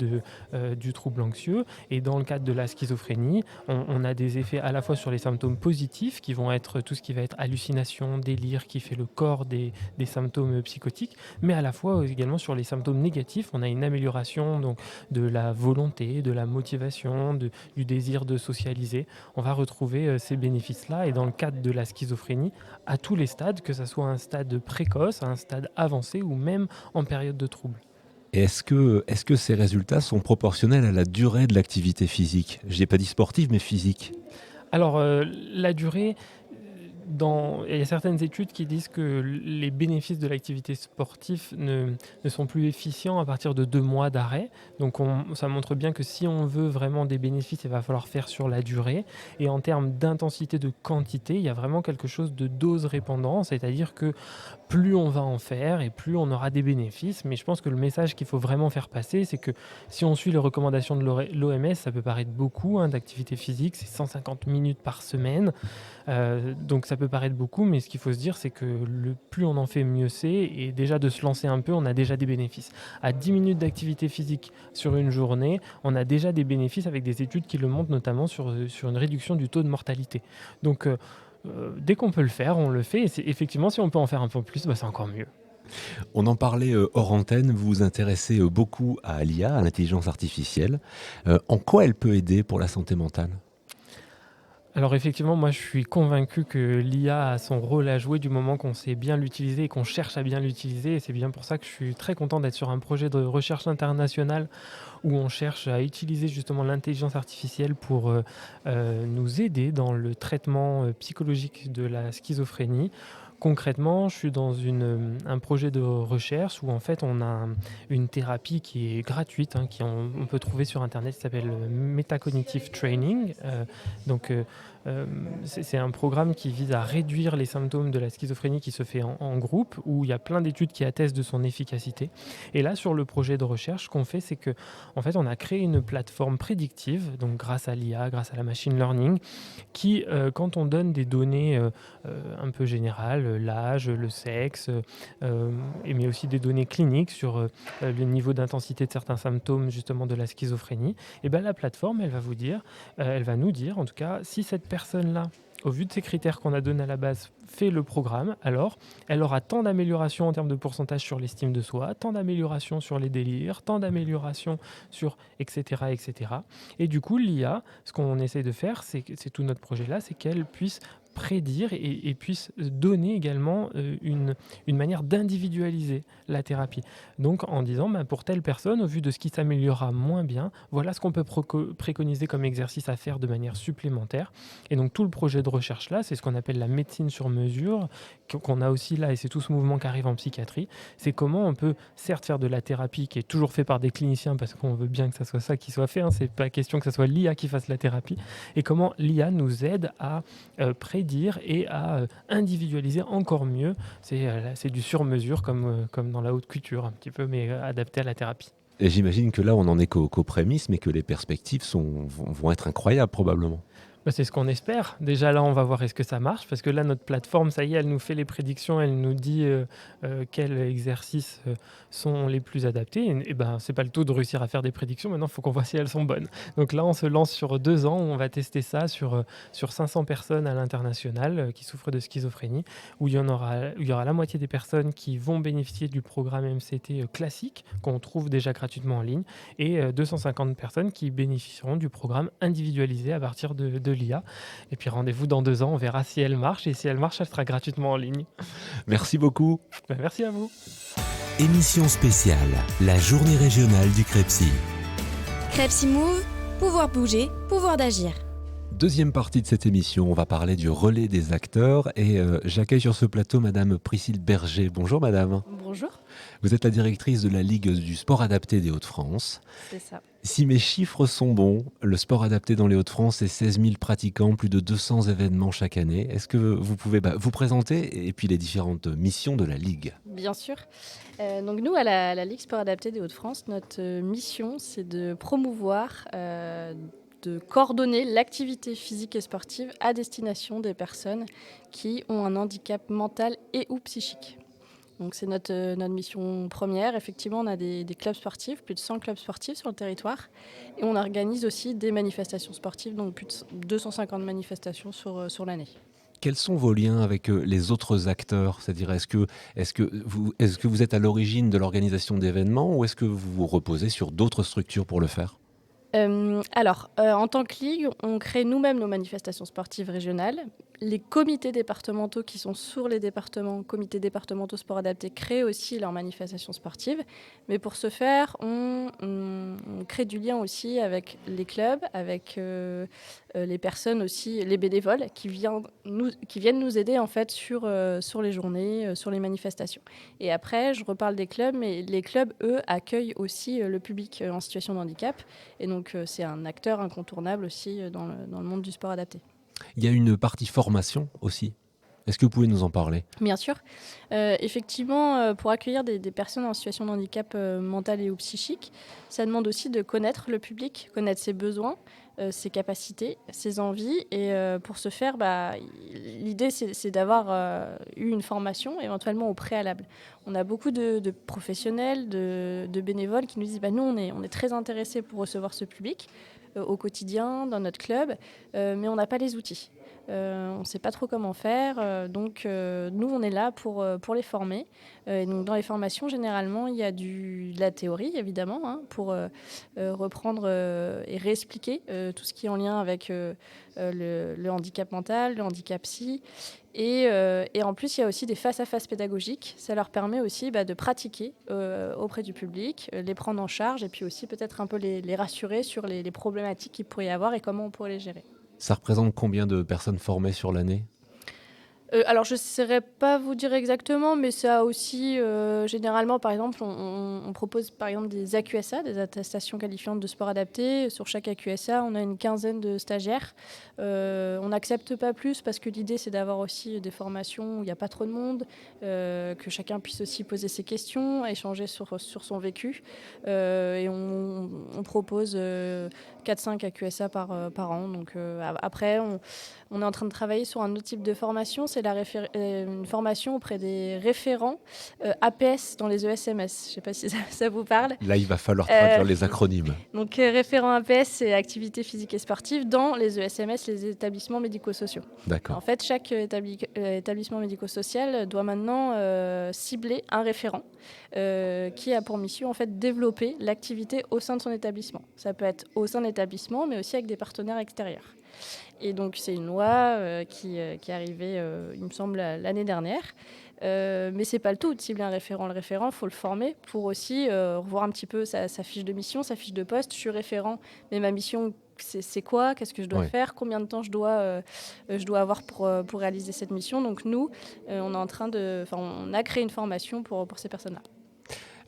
du trouble anxieux. Et dans le cadre de la schizophrénie, on a des effets à la fois sur les symptômes positifs, qui vont être tout ce qui va être hallucination, délire, qui fait le corps des symptômes psychotiques, mais à la fois également sur les symptômes négatifs, on a une amélioration donc, de la volonté, de la motivation, du désir de socialiser. On va retrouver ces bénéfices-là, et dans le cadre de la schizophrénie, à tous les stades, que ce soit un stade précoce, un stade avancé ou même en période de trouble. Et est-ce que ces résultats sont proportionnels à la durée de l'activité physique? Je n'ai pas dit sportive, mais physique. Alors, la durée, il y a certaines études qui disent que les bénéfices de l'activité sportive ne sont plus efficients à partir de 2 mois d'arrêt. Donc ça montre bien que si on veut vraiment des bénéfices, il va falloir faire sur la durée. Et en termes d'intensité, de quantité, il y a vraiment quelque chose de dose-répendant, c'est-à-dire que plus on va en faire et plus on aura des bénéfices. Mais je pense que le message qu'il faut vraiment faire passer, c'est que si on suit les recommandations de l'OMS, ça peut paraître beaucoup d'activité physique, c'est 150 minutes par semaine. Donc ça peut paraître beaucoup, mais ce qu'il faut se dire, c'est que plus on en fait, mieux c'est. Et déjà de se lancer un peu, on a déjà des bénéfices. À 10 minutes d'activité physique sur une journée, on a déjà des bénéfices avec des études qui le montrent, notamment sur une réduction du taux de mortalité. Donc dès qu'on peut le faire, on le fait. Et effectivement, si on peut en faire un peu plus, c'est encore mieux. On en parlait hors antenne, vous vous intéressez beaucoup à l'IA, à l'intelligence artificielle. En quoi elle peut aider pour la santé mentale ? Alors effectivement, moi je suis convaincu que l'IA a son rôle à jouer du moment qu'on sait bien l'utiliser et qu'on cherche à bien l'utiliser. Et c'est bien pour ça que je suis très content d'être sur un projet de recherche internationale où on cherche à utiliser justement l'intelligence artificielle pour nous aider dans le traitement psychologique de la schizophrénie. Concrètement, je suis dans un projet de recherche où en fait on a une thérapie qui est gratuite, on peut trouver sur internet, qui s'appelle Metacognitive Training. C'est un programme qui vise à réduire les symptômes de la schizophrénie, qui se fait en groupe, où il y a plein d'études qui attestent de son efficacité. Et là, sur le projet de recherche, ce qu'on fait, c'est que en fait, on a créé une plateforme prédictive, donc grâce à l'IA, grâce à la machine learning, qui, quand on donne des données un peu générales, l'âge, le sexe, mais aussi des données cliniques sur le niveau d'intensité de certains symptômes justement de la schizophrénie, et la plateforme, elle va nous dire en tout cas, si cette personne-là, au vu de ces critères qu'on a donnés à la base, fait le programme, alors elle aura tant d'améliorations en termes de pourcentage sur l'estime de soi, tant d'améliorations sur les délires, tant d'améliorations sur etc., etc. Et du coup, l'IA, ce qu'on essaie de faire, c'est tout notre projet là, c'est qu'elle puisse prédire et puisse donner également une manière d'individualiser la thérapie. Donc en disant, pour telle personne, au vu de ce qui s'améliorera moins bien, voilà ce qu'on peut préconiser comme exercice à faire de manière supplémentaire. Et donc tout le projet de recherche là, c'est ce qu'on appelle la médecine sur mesure, qu'on a aussi là, et c'est tout ce mouvement qui arrive en psychiatrie. C'est comment on peut certes faire de la thérapie qui est toujours fait par des cliniciens, parce qu'on veut bien que ça soit ça qui soit fait, c'est pas question que ce soit l'IA qui fasse la thérapie, et comment l'IA nous aide à prédire et à individualiser encore mieux. C'est du sur-mesure comme dans la haute couture un petit peu, mais adapté à la thérapie. Et j'imagine que là, on n'en est qu'aux prémices, mais que les perspectives vont être incroyables probablement. C'est ce qu'on espère. Déjà là, on va voir est-ce que ça marche, parce que là, notre plateforme, ça y est, elle nous fait les prédictions, elle nous dit quels exercices sont les plus adaptés. Et c'est pas le tout de réussir à faire des prédictions. Maintenant, il faut qu'on voit si elles sont bonnes. Donc là, on se lance sur 2 ans, où on va tester ça sur 500 personnes à l'international qui souffrent de schizophrénie, où il y aura la moitié des personnes qui vont bénéficier du programme MCT classique, qu'on trouve déjà gratuitement en ligne, et 250 personnes qui bénéficieront du programme individualisé à partir de l'IA. Et puis rendez-vous dans 2 ans, on verra si elle marche, et si elle marche, elle sera gratuitement en ligne. Merci beaucoup. Merci à vous. Émission spéciale, la journée régionale du CREPSI. CREPSI Move, pouvoir bouger, pouvoir d'agir. Deuxième partie de cette émission, on va parler du relais des acteurs et j'accueille sur ce plateau Madame Priscille Berger. Bonjour Madame. Bonjour. Vous êtes la directrice de la Ligue du sport adapté des Hauts-de-France. C'est ça. Si mes chiffres sont bons, le sport adapté dans les Hauts-de-France, c'est 16 000 pratiquants, plus de 200 événements chaque année. Est-ce que vous pouvez vous présenter et puis les différentes missions de la Ligue ? Bien sûr. Donc nous, à la Ligue sport adapté des Hauts-de-France, notre mission, c'est de promouvoir, de coordonner l'activité physique et sportive à destination des personnes qui ont un handicap mental et ou psychique. Donc c'est notre mission première. Effectivement, on a des clubs sportifs, plus de 100 clubs sportifs sur le territoire. Et on organise aussi des manifestations sportives, donc plus de 250 manifestations sur l'année. Quels sont vos liens avec les autres acteurs ? C'est-à-dire, est-ce que vous êtes à l'origine de l'organisation d'événements ou est-ce que vous vous reposez sur d'autres structures pour le faire ? En tant que Ligue, on crée nous-mêmes nos manifestations sportives régionales. Les comités départementaux qui sont sur les départements, comités départementaux sport adapté, créent aussi leurs manifestations sportives. Mais pour ce faire, on crée du lien aussi avec les clubs, avec les personnes aussi, les bénévoles qui viennent nous aider en fait sur les journées, sur les manifestations. Et après, je reparle des clubs, mais les clubs, eux, accueillent aussi le public en situation de handicap. Et donc, c'est un acteur incontournable aussi dans le monde du sport adapté. Il y a une partie formation aussi. Est-ce que vous pouvez nous en parler ? Bien sûr. Effectivement, pour accueillir des personnes en situation de handicap mental et ou psychique, ça demande aussi de connaître le public, connaître ses besoins, ses capacités, ses envies. Et pour ce faire, l'idée, c'est d'avoir eu une formation, éventuellement au préalable. On a beaucoup de professionnels, de bénévoles qui nous disent nous, on est très intéressés pour recevoir ce public au quotidien, dans notre club, mais on n'a pas les outils. On ne sait pas trop comment faire, donc nous on est là pour les former. Et donc dans les formations, généralement, il y a de la théorie, évidemment, pour reprendre et réexpliquer tout ce qui est en lien avec le handicap mental, le handicap psy. Et en plus, il y a aussi des face-à-face pédagogiques. Ça leur permet aussi de pratiquer auprès du public, les prendre en charge et puis aussi peut-être un peu les rassurer sur les problématiques qu'il pourrait y avoir et comment on pourrait les gérer. Ça représente combien de personnes formées sur l'année ? Alors, je ne saurais pas vous dire exactement, mais ça aussi, généralement, par exemple, on propose par exemple des AQSA, des attestations qualifiantes de sport adapté. Sur chaque AQSA, on a une quinzaine de stagiaires. On n'accepte pas plus parce que l'idée, c'est d'avoir aussi des formations où il n'y a pas trop de monde, que chacun puisse aussi poser ses questions, échanger sur son vécu. Et on propose 4-5 AQSA par an. Donc, après, on est en train de travailler sur un autre type de formation, c'est une formation auprès des référents APS dans les ESMS. Je ne sais pas si ça vous parle. Là, il va falloir traduire les acronymes. Donc, référent APS, c'est activité physique et sportive dans les ESMS, les établissements médico-sociaux. D'accord. En fait, chaque établissement médico-social doit maintenant cibler un référent qui a pour mission en fait, développer l'activité au sein de son établissement. Ça peut être au sein de l'établissement, mais aussi avec des partenaires extérieurs. Et donc, c'est une loi qui est arrivée, il me semble, l'année dernière. Mais ce n'est pas le tout de cibler un référent. Le référent, il faut le former pour aussi revoir un petit peu sa fiche de mission, sa fiche de poste. Je suis référent, mais ma mission, c'est quoi ? Qu'est-ce que je dois faire ? Combien de temps je dois avoir pour réaliser cette mission ? Donc, nous, on a créé une formation pour ces personnes-là.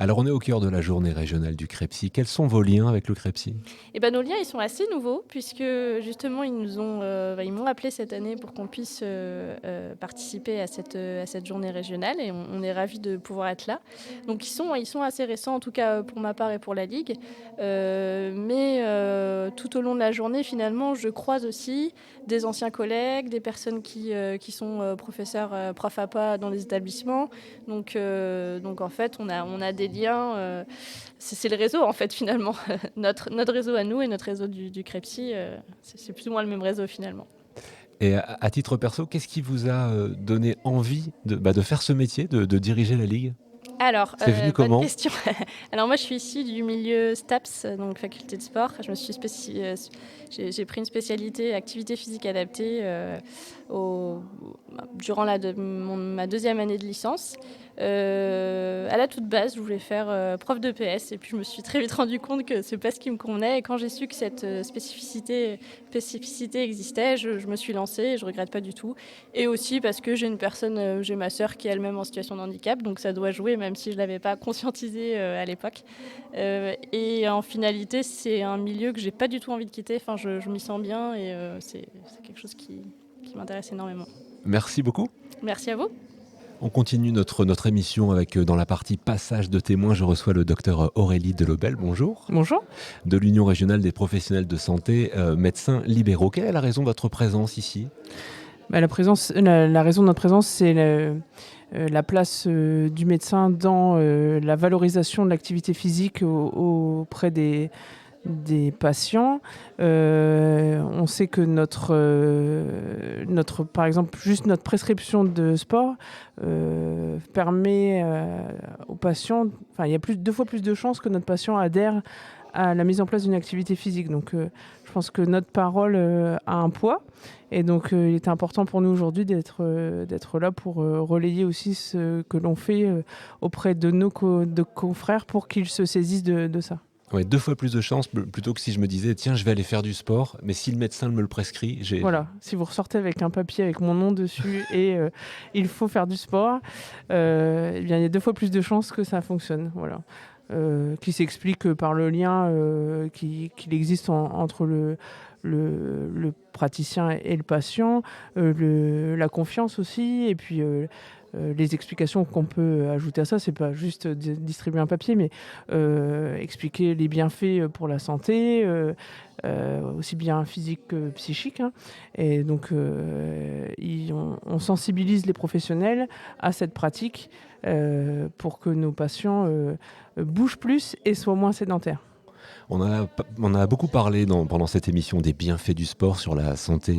Alors on est au cœur de la journée régionale du CREPSI. Quels sont vos liens avec le CREPSI ? Eh ben, nos liens, ils sont assez nouveaux, puisque justement, ils m'ont appelé cette année pour qu'on puisse participer à cette journée régionale, et on est ravis de pouvoir être là. Donc ils sont assez récents, en tout cas pour ma part et pour la Ligue. Mais tout au long de la journée, finalement, je croise aussi des anciens collègues, des personnes qui sont professeurs, prof APA dans les établissements. Donc en fait, on a des liens. C'est le réseau, en fait, finalement. Notre réseau à nous et notre réseau du CREPSI, c'est plus ou moins le même réseau, finalement. Et à titre perso, qu'est-ce qui vous a donné envie de faire ce métier, de diriger la Ligue ? Alors, c'est venu comment ? bonne question. Alors moi, je suis issue du milieu STAPS, donc faculté de sport. Je me suis j'ai pris une spécialité activité physique adaptée durant ma deuxième année de licence. À la toute base, je voulais faire prof de PS, et puis je me suis très vite rendu compte que c'est pas ce qui me convenait. Et quand j'ai su que cette spécificité existait, je me suis lancée, et je regrette pas du tout. Et aussi parce que j'ai ma sœur qui est elle-même en situation de handicap, donc ça doit jouer, même si je l'avais pas conscientisé à l'époque. Et en finalité, c'est un milieu que j'ai pas du tout envie de quitter. Enfin, je m'y sens bien, et c'est quelque chose qui m'intéresse énormément. Merci beaucoup. Merci à vous. On continue notre émission avec, dans la partie passage de témoins, je reçois le docteur Aurélie Delobel. Bonjour. Bonjour. De l'Union régionale des professionnels de santé, médecins libéraux. Quelle est la raison de votre présence ici ? La raison de notre présence, c'est la place du médecin dans la valorisation de l'activité physique auprès des patients. On sait que par exemple, juste notre prescription de sport permet aux patients, il y a 2 fois plus de chances que notre patient adhère à la mise en place d'une activité physique. Donc je pense que notre parole a un poids, et donc il est important pour nous aujourd'hui d'être là pour relayer aussi ce que l'on fait auprès de nos confrères pour qu'ils se saisissent de ça. Ouais, 2 fois plus de chances, plutôt que si je me disais, tiens, je vais aller faire du sport, mais si le médecin me le prescrit, Voilà, si vous ressortez avec un papier avec mon nom dessus et il faut faire du sport, il y a 2 fois plus de chances que ça fonctionne. Voilà. Qui s'explique par le lien qu'il existe entre le praticien et le patient, la confiance aussi, et puis les explications qu'on peut ajouter à ça, c'est pas juste distribuer un papier, mais expliquer les bienfaits pour la santé, aussi bien physique que psychique. Et donc, on sensibilise les professionnels à cette pratique pour que nos patients bougent plus et soient moins sédentaires. On a beaucoup parlé pendant cette émission des bienfaits du sport sur la santé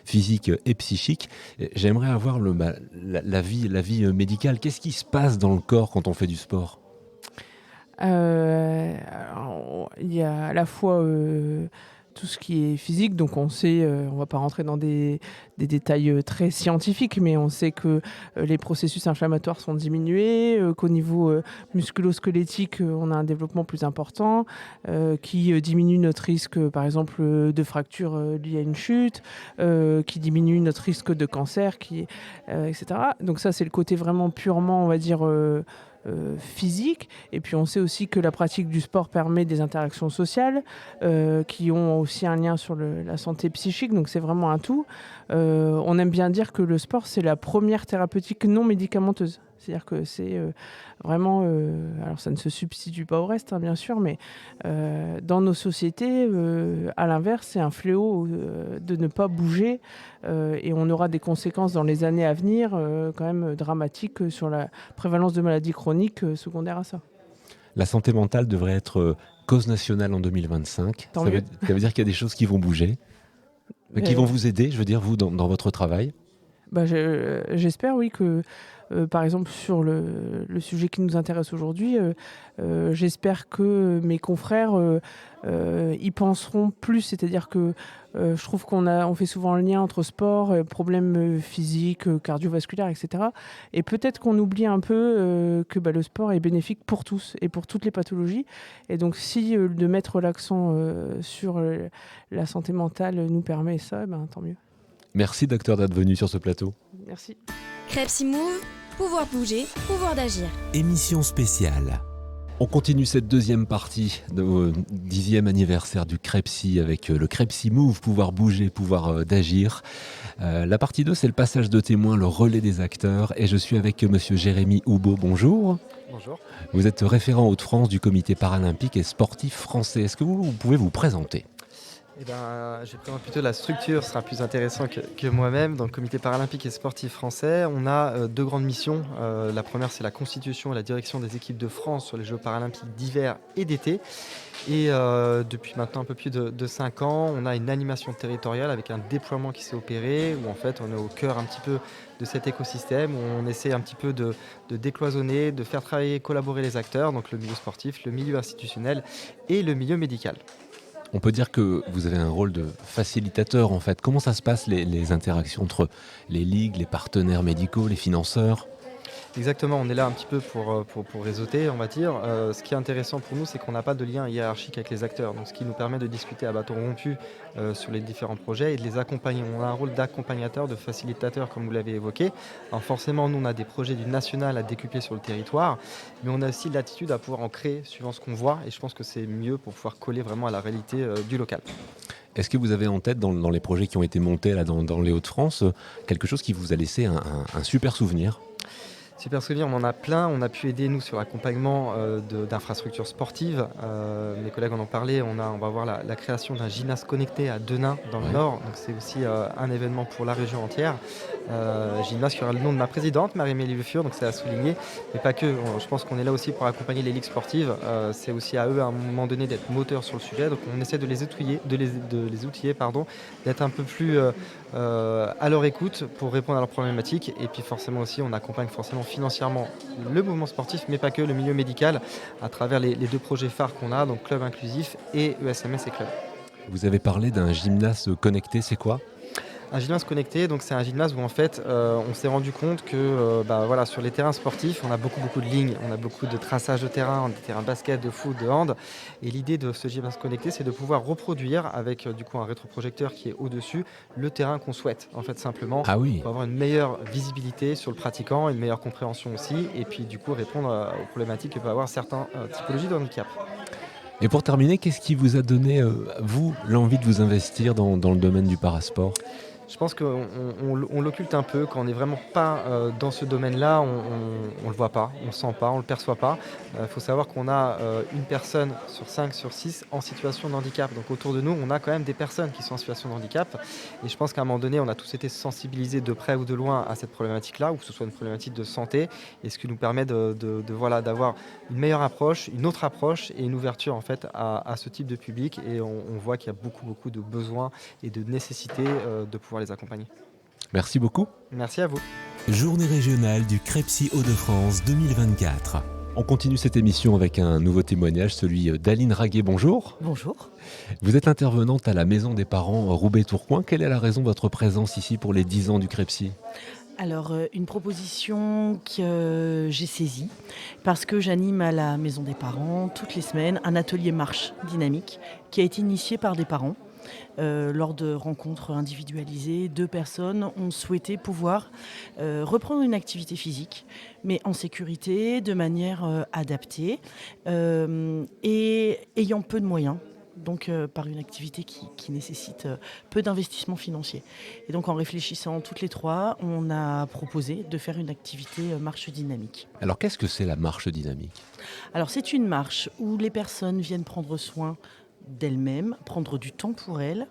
physique et psychique. J'aimerais avoir la vie médicale. Qu'est-ce qui se passe dans le corps quand on fait du sport ? Alors, il y a à la fois tout ce qui est physique, donc on sait, on ne va pas rentrer dans des détails très scientifiques, mais on sait que les processus inflammatoires sont diminués, qu'au niveau musculo-squelettique, on a un développement plus important, qui diminue notre risque, par exemple, de fracture liée à une chute, qui diminue notre risque de cancer, etc. Donc ça, c'est le côté vraiment purement, on va dire, physique. Et puis on sait aussi que la pratique du sport permet des interactions sociales qui ont aussi un lien sur la santé psychique, donc c'est vraiment un tout. On aime bien dire que le sport, c'est la première thérapeutique non médicamenteuse. C'est-à-dire que c'est vraiment... alors ça ne se substitue pas au reste, bien sûr, mais dans nos sociétés, à l'inverse, c'est un fléau de ne pas bouger, et on aura des conséquences dans les années à venir quand même dramatiques sur la prévalence de maladies chroniques secondaires à ça. La santé mentale devrait être cause nationale en 2025. Ça veut dire qu'il y a des choses qui vont bouger, qui vont vous aider, je veux dire, vous, dans votre travail. J'espère, oui, que... par exemple, sur le sujet qui nous intéresse aujourd'hui, j'espère que mes confrères y penseront plus. C'est-à-dire que je trouve qu'on fait souvent un lien entre sport, problèmes physiques, cardiovasculaires, etc. Et peut-être qu'on oublie un peu que le sport est bénéfique pour tous et pour toutes les pathologies. Et donc, si de mettre l'accent sur la santé mentale nous permet ça, tant mieux. Merci, docteur, d'être venu sur ce plateau. Merci. CREPSI Move, pouvoir bouger, pouvoir d'agir. Émission spéciale. On continue cette deuxième partie au 10e anniversaire du Crepsi avec le Crepsi Move, pouvoir bouger, pouvoir d'agir. La partie 2, c'est le passage de témoin, le relais des acteurs. Et je suis avec monsieur Jérémy Houbeau. Bonjour. Bonjour. Vous êtes référent Hauts-de-France du comité paralympique et sportif français. Est-ce que vous pouvez vous présenter ? Je vais présenter plutôt la structure, ce sera plus intéressant que moi-même. Dans le comité paralympique et sportif français, on a deux grandes missions. La première, c'est la constitution et la direction des équipes de France sur les Jeux paralympiques d'hiver et d'été. Et depuis maintenant un peu plus de 5 ans, on a une animation territoriale avec un déploiement qui s'est opéré, où en fait on est au cœur un petit peu de cet écosystème, où on essaie un petit peu de décloisonner, de faire travailler, collaborer les acteurs, donc le milieu sportif, le milieu institutionnel et le milieu médical. On peut dire que vous avez un rôle de facilitateur en fait. Comment ça se passe les interactions entre les ligues, les partenaires médicaux, les financeurs ? Exactement, on est là un petit peu pour réseauter, on va dire. Ce qui est intéressant pour nous, c'est qu'on n'a pas de lien hiérarchique avec les acteurs. Donc, ce qui nous permet de discuter à bâton rompu sur les différents projets et de les accompagner. On a un rôle d'accompagnateur, de facilitateur, comme vous l'avez évoqué. Alors forcément, nous, on a des projets du national à décupler sur le territoire, mais on a aussi l'attitude à pouvoir en créer suivant ce qu'on voit. Et je pense que c'est mieux pour pouvoir coller vraiment à la réalité du local. Est-ce que vous avez en tête, dans les projets qui ont été montés là, dans les Hauts-de-France, quelque chose qui vous a laissé un super souvenir ? Super souvenir, on en a plein. On a pu aider, nous, sur l'accompagnement d'infrastructures sportives. Mes collègues en ont parlé. On va voir la création d'un gymnase connecté à Denain, dans le Nord. Donc, c'est aussi un événement pour la région entière. Gymnase qui aura le nom de ma présidente, Marie-Mélie Le Fur, donc c'est à souligner. Mais pas que. Je pense qu'on est là aussi pour accompagner les ligues sportives. C'est aussi à eux, à un moment donné, d'être moteurs sur le sujet. Donc, on essaie de les outiller, d'être un peu plus à leur écoute pour répondre à leurs problématiques. Et puis, forcément aussi, on accompagne financièrement le mouvement sportif, mais pas que, le milieu médical, à travers les deux projets phares qu'on a, donc Club Inclusif et ESMS et Club. Vous avez parlé d'un gymnase connecté, c'est quoi ? Un gymnase connecté, donc c'est un gymnase où en fait on s'est rendu compte que sur les terrains sportifs, on a beaucoup de lignes, on a beaucoup de traçage de terrain, des terrains de basket, de foot, de hand. Et l'idée de ce gymnase connecté, c'est de pouvoir reproduire avec un rétroprojecteur qui est au-dessus le terrain qu'on souhaite. En fait, simplement, pour avoir une meilleure visibilité sur le pratiquant, une meilleure compréhension aussi, et puis du coup répondre aux problématiques que peuvent avoir certaines typologies de handicap. Et pour terminer, qu'est-ce qui vous a donné, vous, l'envie de vous investir dans le domaine du parasport ? Je pense qu'on l'occulte un peu. Quand on n'est vraiment pas dans ce domaine-là, on ne le voit pas, on ne le sent pas, on ne le perçoit pas. Il faut savoir qu'on a une personne sur 5, sur 6 en situation de handicap. Donc autour de nous, on a quand même des personnes qui sont en situation de handicap. Et je pense qu'à un moment donné, on a tous été sensibilisés de près ou de loin à cette problématique-là, ou que ce soit une problématique de santé, et ce qui nous permet d'avoir une meilleure approche, une autre approche et une ouverture en fait à ce type de public. Et on voit qu'il y a beaucoup de besoins et de nécessité de pouvoir les accompagner. Merci beaucoup. Merci à vous. Journée régionale du Crepsi Hauts-de-France 2024. On continue cette émission avec un nouveau témoignage, celui d'Aline Raguet. Bonjour. Bonjour. Vous êtes intervenante à la Maison des Parents Roubaix-Tourcoing. Quelle est la raison de votre présence ici pour les 10 ans du Crepsi ? Alors, une proposition que j'ai saisie parce que j'anime à la Maison des Parents toutes les semaines un atelier marche dynamique qui a été initié par des parents. Lors de rencontres individualisées, 2 personnes ont souhaité pouvoir reprendre une activité physique, mais en sécurité, de manière adaptée et ayant peu de moyens. Donc par une activité qui nécessite peu d'investissement financier. Et donc en réfléchissant toutes les 3, on a proposé de faire une activité marche dynamique. Alors qu'est-ce que c'est la marche dynamique ? Alors c'est une marche où les personnes viennent prendre soin d'elles-mêmes, prendre du temps pour elles,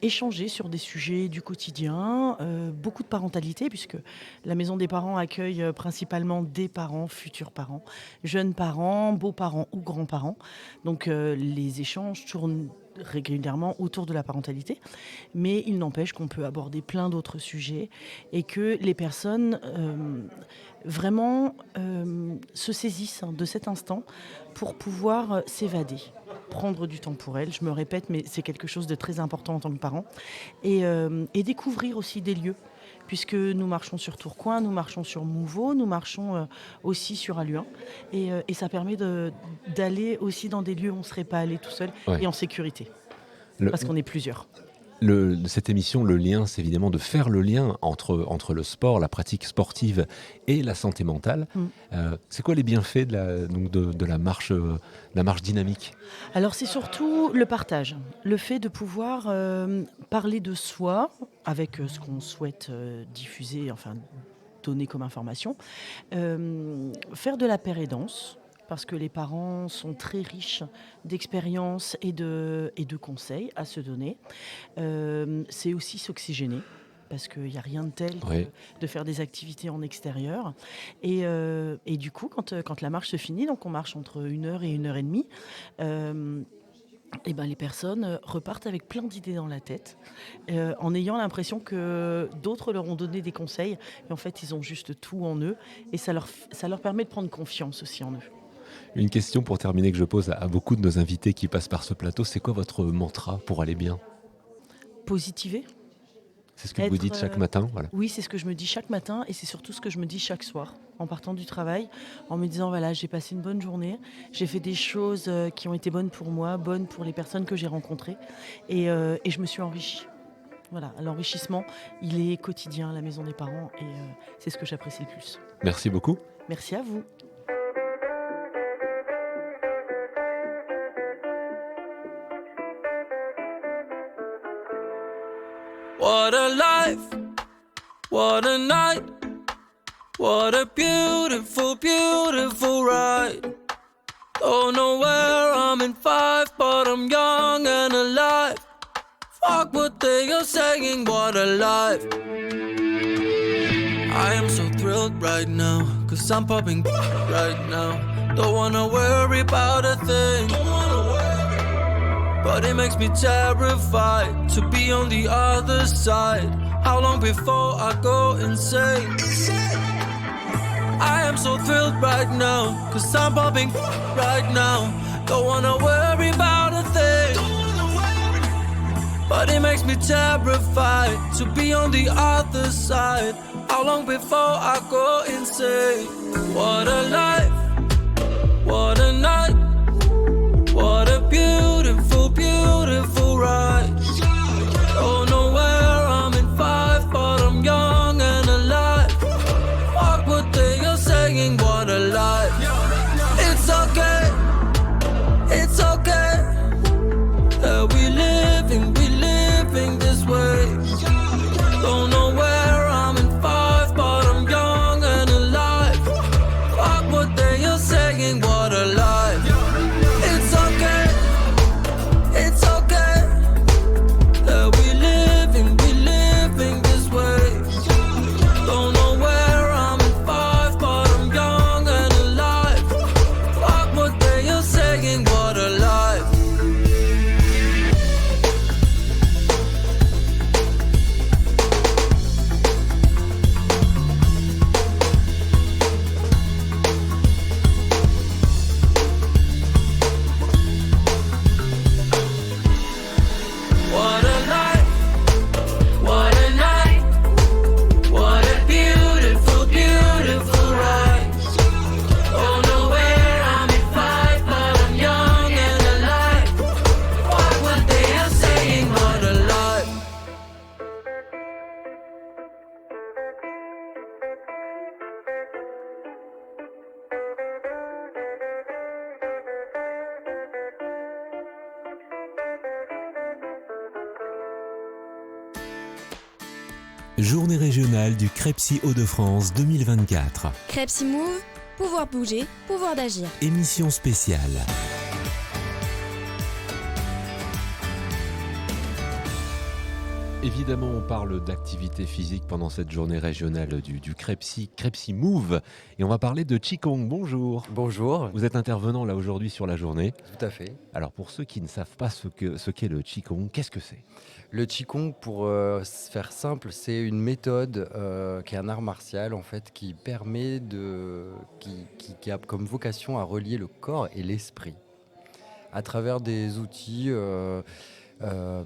échanger sur des sujets du quotidien, beaucoup de parentalité, puisque la Maison des Parents accueille principalement des parents, futurs parents, jeunes parents, beaux-parents ou grands-parents. Donc les échanges tournent régulièrement autour de la parentalité, mais il n'empêche qu'on peut aborder plein d'autres sujets et que les personnes vraiment se saisissent de cet instant pour pouvoir s'évader, prendre du temps pour elles. Je me répète, mais c'est quelque chose de très important en tant que parent. Et découvrir aussi des lieux, puisque nous marchons sur Tourcoing, nous marchons sur Mouveau, nous marchons aussi sur Alluin. Et ça permet d'aller aussi dans des lieux où on ne serait pas allé tout seul et en sécurité, parce qu'on est plusieurs. Cette émission, le lien, c'est évidemment de faire le lien entre le sport, la pratique sportive et la santé mentale. C'est quoi les bienfaits de la marche dynamique ? Alors c'est surtout le partage, le fait de pouvoir parler de soi avec ce qu'on souhaite diffuser, enfin donner comme information, faire de la paire et danse. Parce que les parents sont très riches d'expériences et de conseils à se donner. C'est aussi s'oxygéner, parce qu'il n'y a rien de tel que de faire des activités en extérieur. Et du coup, quand la marche se finit, donc on marche entre 1 heure et 1 heure et demie, les personnes repartent avec plein d'idées dans la tête, en ayant l'impression que d'autres leur ont donné des conseils. Et en fait, ils ont juste tout en eux. Et ça leur permet de prendre confiance aussi en eux. Une question pour terminer que je pose à beaucoup de nos invités qui passent par ce plateau, c'est quoi votre mantra pour aller bien ? Positiver. C'est ce que vous dites chaque matin, voilà. Oui, c'est ce que je me dis chaque matin et c'est surtout ce que je me dis chaque soir en partant du travail, en me disant voilà, j'ai passé une bonne journée, j'ai fait des choses qui ont été bonnes pour moi, bonnes pour les personnes que j'ai rencontrées et je me suis enrichie. Voilà, l'enrichissement, il est quotidien à la maison des parents et c'est ce que j'apprécie le plus. Merci beaucoup. Merci à vous. What a life, what a night, what a beautiful, beautiful ride. Don't know where I'm in 5, but I'm young and alive. Fuck what they are saying, what a life. I am so thrilled right now, 'cause I'm popping right now. Don't wanna worry about a thing, but it makes me terrified to be on the other side. How long before I go insane? I am so thrilled right now, 'cause I'm popping right now. Don't wanna worry about a thing, but it makes me terrified to be on the other side. How long before I go insane? What a life, what a night, what a beautiful, beautiful ride. Don't know where I'm in 5, but I'm young and alive. Fuck what they are saying, what a life. It's okay, it's okay that we living this way. Don't know where I'm in 5, but I'm young and alive. Fuck what they are saying, what a life. It's okay, it's okay that we living this way. Don't know where I'm in 5, but I'm young and alive. Fuck what they are saying, what a life. What a life, what a night, what a beautiful, beautiful ride. Don't know where I'm in 5, but I'm young and alive. Fuck what they are saying, what a life. Journée régionale du Crepsi Hauts-de-France 2024. Crepsi Move, pouvoir bouger, pouvoir d'agir. Émission spéciale. Évidemment, on parle d'activité physique pendant cette journée régionale du Crepsi Move. Et on va parler de Qigong. Bonjour. Bonjour. Vous êtes intervenant là aujourd'hui sur la journée. Tout à fait. Alors pour ceux qui ne savent pas ce qu'est le Qigong, qu'est-ce que c'est ? Le Qigong, pour faire simple, c'est une méthode qui est un art martial en fait, qui permet qui a comme vocation à relier le corps et l'esprit à travers des outils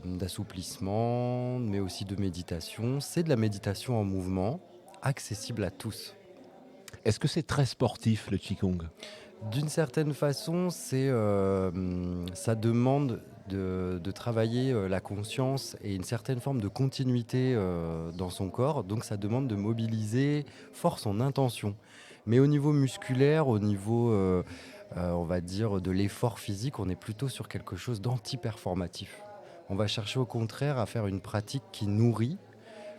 d'assouplissement, mais aussi de méditation. C'est de la méditation en mouvement, accessible à tous. Est-ce que c'est très sportif le Qigong ? D'une certaine façon, ça demande de travailler la conscience et une certaine forme de continuité dans son corps. Donc ça demande de mobiliser fort son intention. Mais au niveau musculaire, au niveau, on va dire, de l'effort physique, on est plutôt sur quelque chose d'anti-performatif. On va chercher au contraire à faire une pratique qui nourrit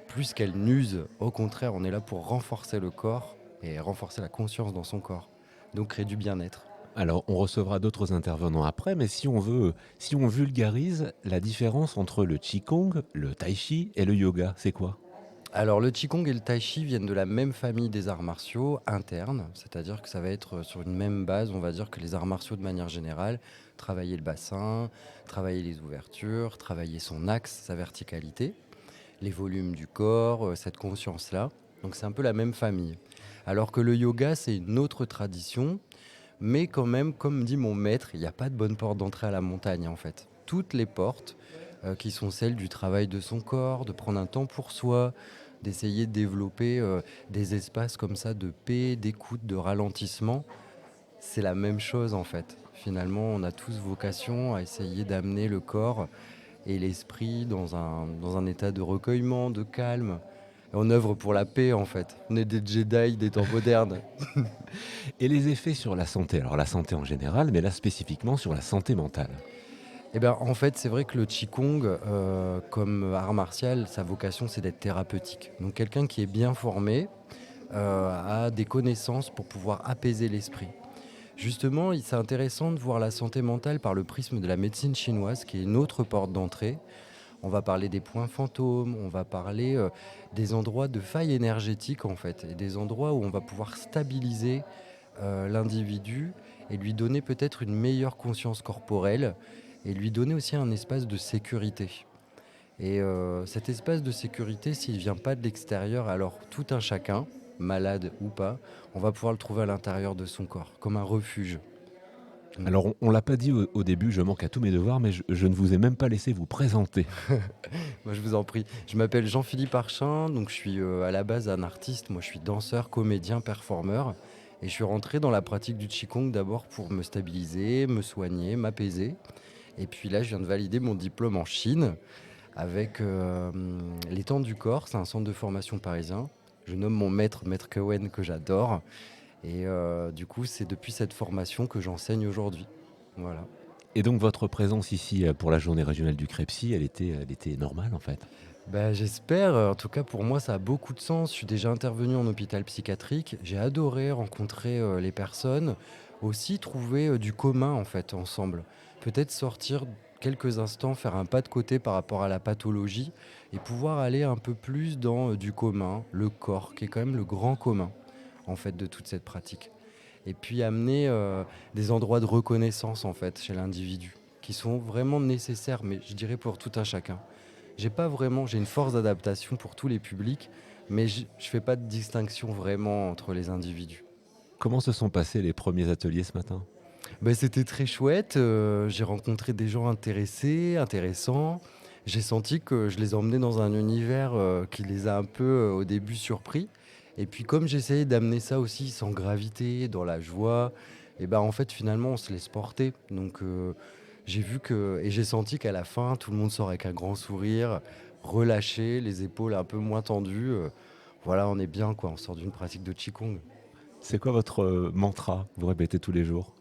plus qu'elle n'use. Au contraire, on est là pour renforcer le corps et renforcer la conscience dans son corps. Donc créer du bien-être. Alors, on recevra d'autres intervenants après, mais si on vulgarise, la différence entre le Qigong, le Tai Chi et le yoga, c'est quoi? Alors le Qigong et le Tai Chi viennent de la même famille des arts martiaux internes, c'est-à-dire que ça va être sur une même base, on va dire que les arts martiaux de manière générale, travailler le bassin, travailler les ouvertures, travailler son axe, sa verticalité, les volumes du corps, cette conscience-là. Donc c'est un peu la même famille. Alors que le yoga, c'est une autre tradition, mais quand même, comme dit mon maître, il n'y a pas de bonne porte d'entrée à la montagne en fait. Toutes les portes qui sont celles du travail de son corps, de prendre un temps pour soi, d'essayer de développer des espaces comme ça de paix, d'écoute, de ralentissement, c'est la même chose en fait. Finalement, on a tous vocation à essayer d'amener le corps et l'esprit dans un état de recueillement, de calme. On œuvre pour la paix en fait. On est des Jedi des temps modernes. Et les effets sur la santé, alors la santé en général, mais là spécifiquement sur la santé mentale. Eh ben, en fait, c'est vrai que le Qigong, comme art martial, sa vocation, c'est d'être thérapeutique. Donc quelqu'un qui est bien formé a des connaissances pour pouvoir apaiser l'esprit. Justement, c'est intéressant de voir la santé mentale par le prisme de la médecine chinoise, qui est une autre porte d'entrée. On va parler des points fantômes, on va parler des endroits de faille énergétique, en fait, et des endroits où on va pouvoir stabiliser l'individu et lui donner peut-être une meilleure conscience corporelle et lui donner aussi un espace de sécurité. Et cet espace de sécurité, s'il ne vient pas de l'extérieur, alors tout un chacun, malade ou pas, on va pouvoir le trouver à l'intérieur de son corps, comme un refuge. Alors, on ne l'a pas dit au début, je manque à tous mes devoirs, mais je ne vous ai même pas laissé vous présenter. Moi, je vous en prie. Je m'appelle Jean-Philippe Archin, donc je suis à la base un artiste. Moi, je suis danseur, comédien, performeur. Et je suis rentré dans la pratique du Qigong d'abord pour me stabiliser, me soigner, m'apaiser. Et puis là, je viens de valider mon diplôme en Chine avec l'étang du corps. C'est un centre de formation parisien. Je nomme mon maître Cohen, que j'adore. Et du coup, c'est depuis cette formation que j'enseigne aujourd'hui. Voilà. Et donc, votre présence ici pour la journée régionale du Crepsi, elle était normale en fait? Bah, j'espère. En tout cas, pour moi, ça a beaucoup de sens. Je suis déjà intervenu en hôpital psychiatrique. J'ai adoré rencontrer les personnes. Aussi, trouver du commun en fait ensemble. Peut-être sortir quelques instants, faire un pas de côté par rapport à la pathologie et pouvoir aller un peu plus dans du commun, le corps, qui est quand même le grand commun en fait de toute cette pratique. Et puis amener des endroits de reconnaissance en fait chez l'individu qui sont vraiment nécessaires, mais je dirais pour tout un chacun. J'ai une force d'adaptation pour tous les publics, mais je fais pas de distinction vraiment entre les individus. Comment se sont passés les premiers ateliers ce matin? C'était très chouette, j'ai rencontré des gens intéressants. J'ai senti que je les emmenais dans un univers qui les a un peu au début surpris. Et puis comme j'essayais d'amener ça aussi sans gravité, dans la joie, et en fait finalement on se laisse porter. Donc j'ai senti qu'à la fin tout le monde sort avec un grand sourire, relâché, les épaules un peu moins tendues. Voilà, on est bien quoi, on sort d'une pratique de Qigong. C'est quoi votre mantra? Vous répétez tous les jours?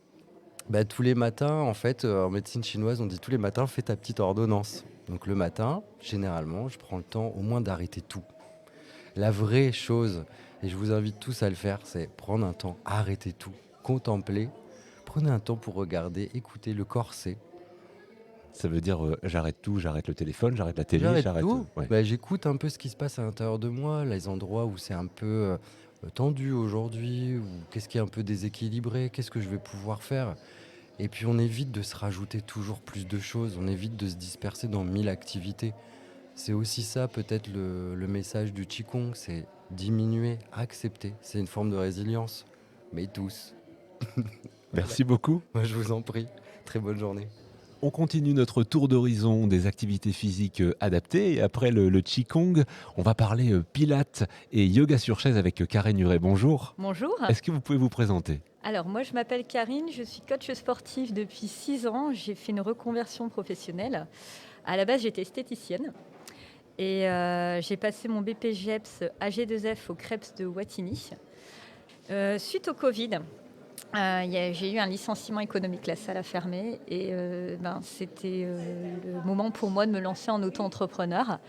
Tous les matins, en fait, en médecine chinoise, on dit tous les matins, fais ta petite ordonnance. Donc le matin, généralement, je prends le temps au moins d'arrêter tout. La vraie chose, et je vous invite tous à le faire, c'est prendre un temps, arrêter tout, contempler. Prenez un temps pour regarder, écouter, le corps sait. Ça veut dire j'arrête tout, j'arrête le téléphone, j'arrête la télé, J'arrête tout. Ouais. J'écoute un peu ce qui se passe à l'intérieur de moi, les endroits où c'est un peu tendu aujourd'hui, ou qu'est-ce qui est un peu déséquilibré, qu'est-ce que je vais pouvoir faire. Et puis on évite de se rajouter toujours plus de choses, on évite de se disperser dans 1000 activités. C'est aussi ça peut-être le message du Qigong, c'est diminuer, accepter. C'est une forme de résilience, mais tous. Merci beaucoup. Moi je vous en prie, très bonne journée. On continue notre tour d'horizon des activités physiques adaptées. Et après le Qigong, on va parler pilates et yoga sur chaise avec Karine Huret. Bonjour. Bonjour. Est-ce que vous pouvez vous présenter ? Alors moi je m'appelle Karine, je suis coach sportif depuis 6 ans. J'ai fait une reconversion professionnelle. À la base j'étais esthéticienne et j'ai passé mon BPGEPS AG2F au CREPS de Wattignies. Suite au Covid, j'ai eu un licenciement économique, la salle a fermé et c'était le moment pour moi de me lancer en auto-entrepreneur.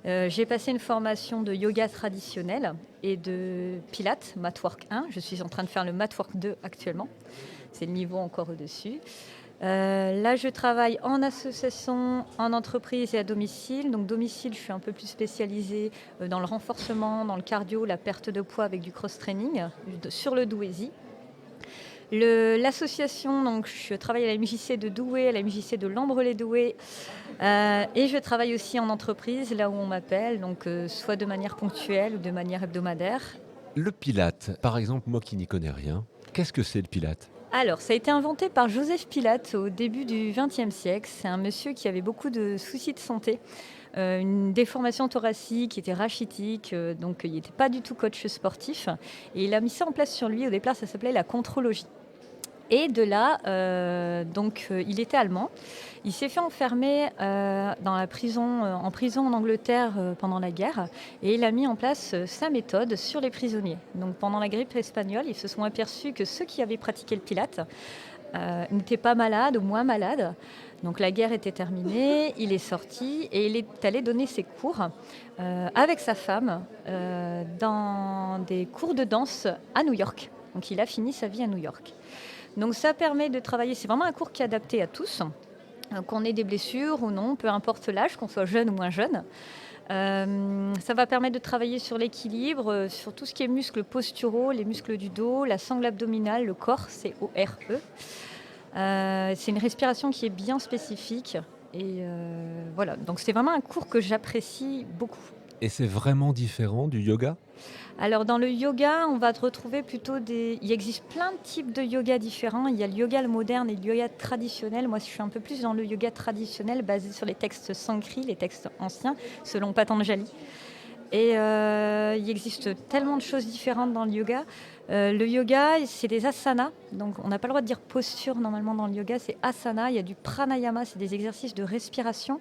J'ai passé une formation de yoga traditionnel et de pilates, Matwork 1. Je suis en train de faire le Matwork 2 actuellement. C'est le niveau encore au-dessus. Là, je travaille en association, en entreprise et à domicile. Donc domicile, je suis un peu plus spécialisée dans le renforcement, dans le cardio, la perte de poids avec du cross-training sur le Douaisis. L'association, donc je travaille à la MJC de Douai, à la MJC de Lambrelay-Douai et je travaille aussi en entreprise, là où on m'appelle, donc soit de manière ponctuelle ou de manière hebdomadaire. Le pilate, par exemple, moi qui n'y connais rien, qu'est-ce que c'est le pilate ? Alors, ça a été inventé par Joseph Pilate au début du XXe siècle. C'est un monsieur qui avait beaucoup de soucis de santé. Une déformation thoracique qui était rachitique, donc il n'était pas du tout coach sportif. Et il a mis ça en place sur lui. Au départ, ça s'appelait la contrologie. Et de là, il était allemand. Il s'est fait enfermer en prison en Angleterre pendant la guerre. Et il a mis en place sa méthode sur les prisonniers. Donc pendant la grippe espagnole, ils se sont aperçus que ceux qui avaient pratiqué le pilate n'étaient pas malades ou moins malades. Donc la guerre était terminée, il est sorti et il est allé donner ses cours avec sa femme dans des cours de danse à New York. Donc il a fini sa vie à New York. Donc ça permet de travailler, c'est vraiment un cours qui est adapté à tous, qu'on ait des blessures ou non, peu importe l'âge, qu'on soit jeune ou moins jeune. Ça va permettre de travailler sur l'équilibre, sur tout ce qui est muscles posturaux, les muscles du dos, la sangle abdominale, le corps, c'est CORE. C'est une respiration qui est bien spécifique. Et voilà, donc c'est vraiment un cours que j'apprécie beaucoup. Et c'est vraiment différent du yoga ? Alors dans le yoga, on va retrouver plutôt Il existe plein de types de yoga différents. Il y a le yoga moderne et le yoga traditionnel. Moi, je suis un peu plus dans le yoga traditionnel, basé sur les textes sanskrit, les textes anciens, selon Patanjali. Et il existe tellement de choses différentes dans le yoga. Le yoga, c'est des asanas. Donc, on n'a pas le droit de dire posture normalement dans le yoga. C'est asana. Il y a du pranayama, c'est des exercices de respiration.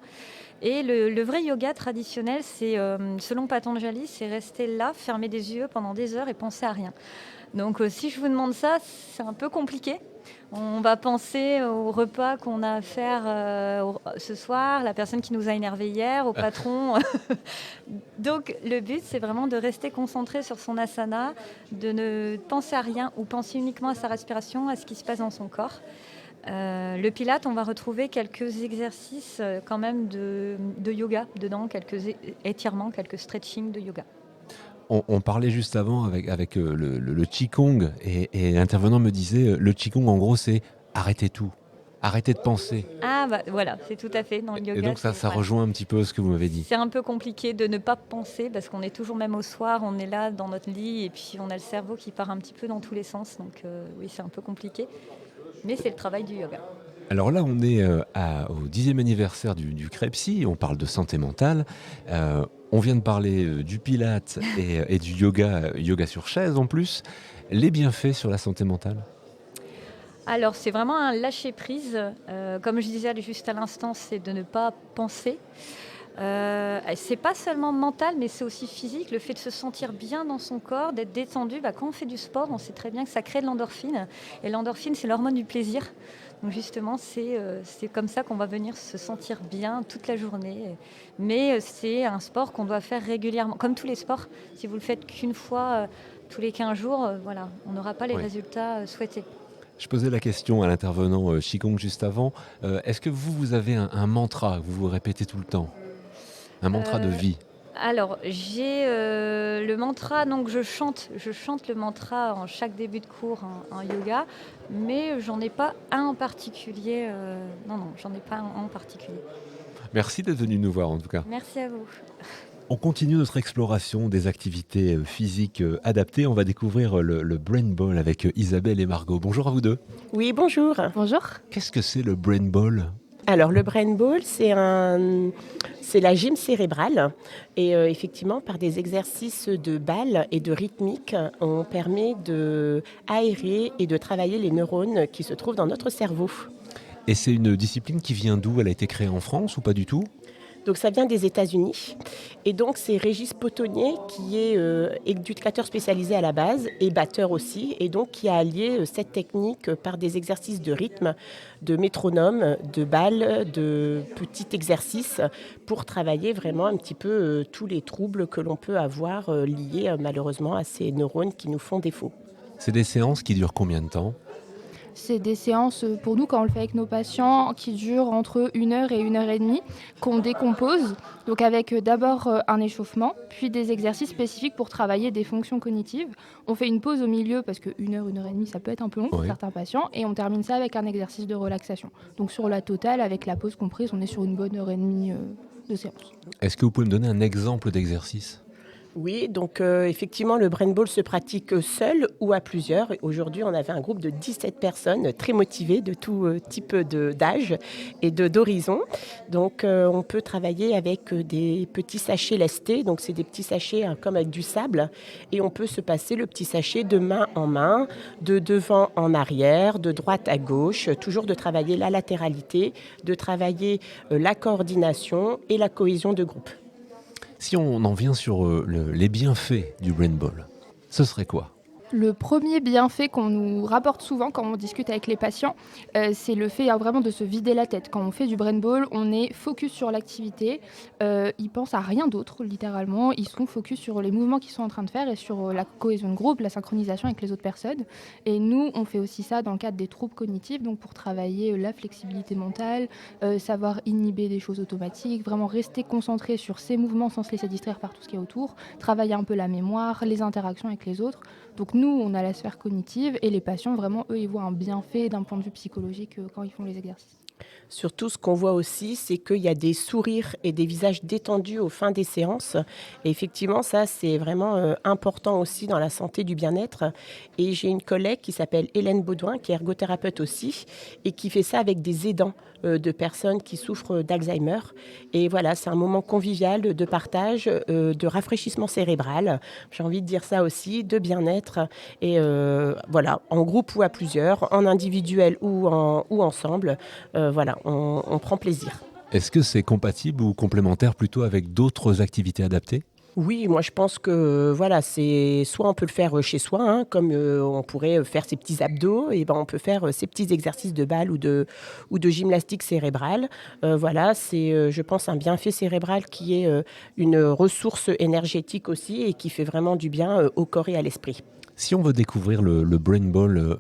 Et le vrai yoga traditionnel, c'est, selon Patanjali, c'est rester là, fermer des yeux pendant des heures et penser à rien. Donc, si je vous demande ça, c'est un peu compliqué. On va penser au repas qu'on a à faire ce soir, la personne qui nous a énervé hier, au patron. Donc le but, c'est vraiment de rester concentré sur son asana, de ne penser à rien ou penser uniquement à sa respiration, à ce qui se passe dans son corps. Le pilate, on va retrouver quelques exercices quand même de yoga dedans, quelques étirements, quelques stretching de yoga. On parlait juste avant avec le Qigong et l'intervenant me disait le Qigong en gros c'est arrêter tout, arrêter de penser. Ah bah voilà, c'est tout à fait dans le yoga. Et donc ça rejoint un petit peu ce que vous m'avez dit. C'est un peu compliqué de ne pas penser parce qu'on est toujours, même au soir, on est là dans notre lit et puis on a le cerveau qui part un petit peu dans tous les sens. Donc oui, c'est un peu compliqué, mais c'est le travail du yoga. Alors là, on est au 10e anniversaire du CREPSI, on parle de santé mentale. On vient de parler du pilate et du yoga sur chaise en plus. Les bienfaits sur la santé mentale ? Alors, c'est vraiment un lâcher-prise. Comme je disais juste à l'instant, c'est de ne pas penser. C'est pas seulement mental, mais c'est aussi physique. Le fait de se sentir bien dans son corps, d'être détendu. Quand on fait du sport, on sait très bien que ça crée de l'endorphine. Et l'endorphine, c'est l'hormone du plaisir. Donc justement, c'est comme ça qu'on va venir se sentir bien toute la journée. Mais c'est un sport qu'on doit faire régulièrement. Comme tous les sports, si vous le faites qu'une fois tous les 15 jours, voilà, on n'aura pas les résultats souhaités. Je posais la question à l'intervenant Qigong juste avant. Est-ce que vous avez un mantra que vous vous répétez tout le temps ? Un mantra de vie ? Alors, j'ai le mantra, donc je chante le mantra en chaque début de cours en yoga, mais j'en ai pas un en particulier. Non, j'en ai pas un en particulier. Merci d'être venu nous voir en tout cas. Merci à vous. On continue notre exploration des activités physiques adaptées. On va découvrir le Brain Ball avec Isabelle et Margot. Bonjour à vous deux. Oui, bonjour. Bonjour. Qu'est-ce que c'est le Brain Ball ? Alors, le Brain Ball, c'est la gym cérébrale. Et effectivement, par des exercices de balles et de rythmique, on permet d'aérer et de travailler les neurones qui se trouvent dans notre cerveau. Et c'est une discipline qui vient d'où? Elle a été créée en France ou pas du tout? Donc ça vient des États-Unis. Et donc c'est Régis Potonnier qui est éducateur spécialisé à la base et batteur aussi. Et donc qui a allié cette technique par des exercices de rythme, de métronome, de balles, de petits exercices pour travailler vraiment un petit peu tous les troubles que l'on peut avoir liés malheureusement à ces neurones qui nous font défaut. C'est des séances qui durent combien de temps? C'est des séances, pour nous, quand on le fait avec nos patients, qui durent entre 1 heure et 1 heure et demie, qu'on décompose. Donc avec d'abord un échauffement, puis des exercices spécifiques pour travailler des fonctions cognitives. On fait une pause au milieu, parce que 1 heure, 1 heure et demie, ça peut être un peu long pour certains patients. Et on termine ça avec un exercice de relaxation. Donc sur la totale, avec la pause comprise, on est sur une bonne heure et demie de séance. Est-ce que vous pouvez me donner un exemple d'exercice? Oui, donc effectivement, le Brain Ball se pratique seul ou à plusieurs. Aujourd'hui, on avait un groupe de 17 personnes très motivées de tout type d'âge et d'horizon. Donc, on peut travailler avec des petits sachets lestés. Donc, c'est des petits sachets comme avec du sable. Et on peut se passer le petit sachet de main en main, de devant en arrière, de droite à gauche. Toujours de travailler la latéralité, de travailler la coordination et la cohésion de groupe. Si on en vient sur les bienfaits du Brain Ball, ce serait quoi? Le premier bienfait qu'on nous rapporte souvent quand on discute avec les patients, c'est le fait vraiment de se vider la tête. Quand on fait du Brain Ball, on est focus sur l'activité. Ils pensent à rien d'autre, littéralement. Ils sont focus sur les mouvements qu'ils sont en train de faire et sur la cohésion de groupe, la synchronisation avec les autres personnes. Et nous, on fait aussi ça dans le cadre des troubles cognitifs, donc pour travailler la flexibilité mentale, savoir inhiber des choses automatiques, vraiment rester concentré sur ces mouvements sans se laisser distraire par tout ce qui est autour, travailler un peu la mémoire, les interactions avec les autres. Donc nous, on a la sphère cognitive et les patients, vraiment, eux, ils voient un bienfait d'un point de vue psychologique quand ils font les exercices. Surtout, ce qu'on voit aussi, c'est qu'il y a des sourires et des visages détendus aux fins des séances. Et effectivement, ça, c'est vraiment important aussi dans la santé du bien-être. Et j'ai une collègue qui s'appelle Hélène Baudouin, qui est ergothérapeute aussi, et qui fait ça avec des aidants de personnes qui souffrent d'Alzheimer. Et voilà, c'est un moment convivial de partage, de rafraîchissement cérébral. J'ai envie de dire ça aussi, de bien-être. Et voilà, en groupe ou à plusieurs, en individuel ou ensemble. Voilà, on prend plaisir. Est-ce que c'est compatible ou complémentaire plutôt avec d'autres activités adaptées? Oui, moi je pense que voilà, c'est soit on peut le faire chez soi, comme on pourrait faire ses petits abdos, et ben on peut faire ces petits exercices de balle ou de gymnastique cérébrale. Voilà, c'est je pense un bienfait cérébral qui est une ressource énergétique aussi et qui fait vraiment du bien au corps et à l'esprit. Si on veut découvrir le Brain Ball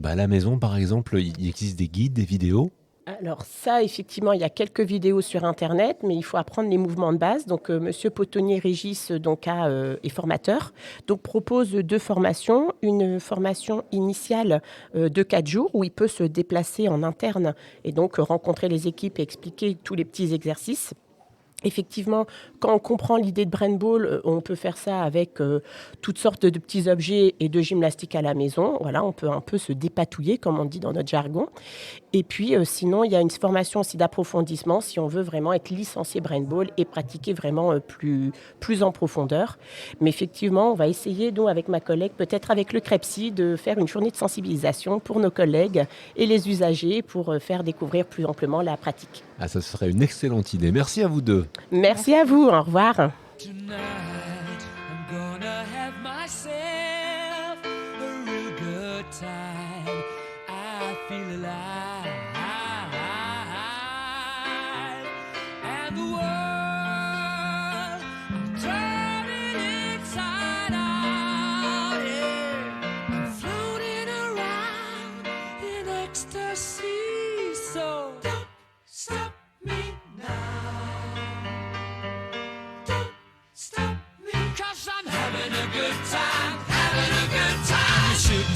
à la maison par exemple, il existe des guides, des vidéos? Alors ça, effectivement, il y a quelques vidéos sur Internet, mais il faut apprendre les mouvements de base. Donc, Monsieur Potonnier Régis est formateur, donc propose 2 formations. Une formation initiale de 4 jours où il peut se déplacer en interne et donc rencontrer les équipes et expliquer tous les petits exercices. Effectivement, quand on comprend l'idée de Brain Ball, on peut faire ça avec toutes sortes de petits objets et de gymnastique à la maison. Voilà, on peut un peu se dépatouiller, comme on dit dans notre jargon. Et puis, sinon, il y a une formation aussi d'approfondissement si on veut vraiment être licencié Brain Ball et pratiquer vraiment plus en profondeur. Mais effectivement, on va essayer, nous, avec ma collègue, peut-être avec le CREPSI, de faire une journée de sensibilisation pour nos collègues et les usagers pour faire découvrir plus amplement la pratique. Ah, ça serait une excellente idée. Merci à vous deux. Merci à vous. Au revoir.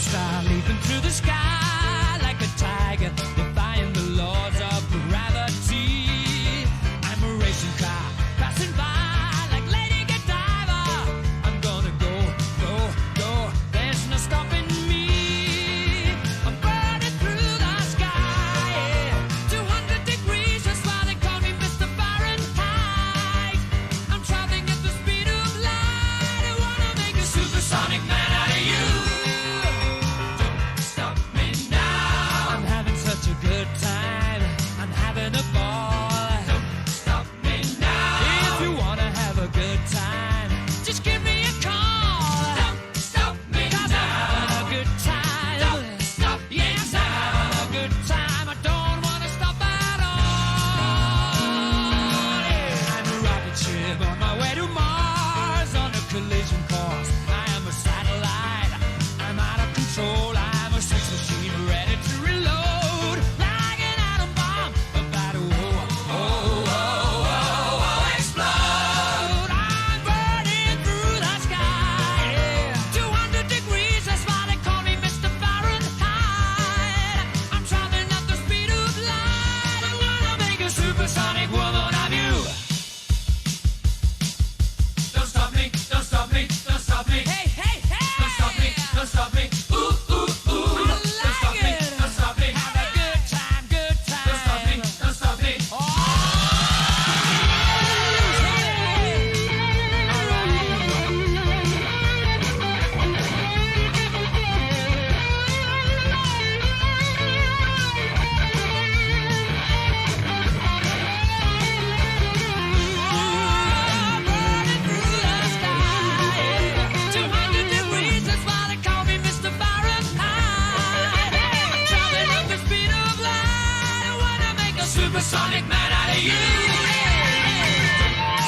Star leaping through the sky like a tiger, defying the laws of gravity. I'm a racing car passing by like Lady Godiva. I'm gonna go, go, go. There's no stopping me. I'm burning through the sky, 200 degrees collision course. I am a satellite, I'm out of control. I'm a sex machine ready to reload, like an atom bomb about to explode. I'm burning through the sky, yeah. 200 degrees, that's why they call me Mr. Fahrenheit. I'm traveling at the speed of light. I wanna make a supersonic woman of you. Don't stop me, don't stop me, don't stop me. Hey, hey, hey! Don't stop me, don't stop me. Ooh, ooh, ooh. Don't stop me, don't stop me. Have a good time, good time. Don't stop me, don't stop me. Supersonic man out of you.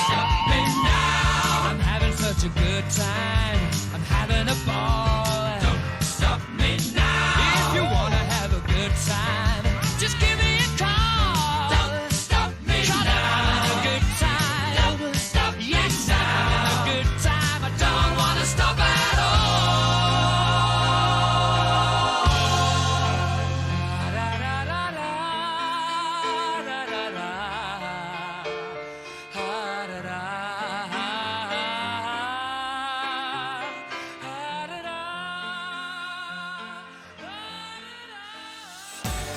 Stop me now. I'm having such a good time. I'm having a ball. Don't stop me now. If you wanna have a good time, just give me a call. Don't stop me now. I'm having a good time. Don't stop me now. I'm having a good time. I don't wanna stop at all.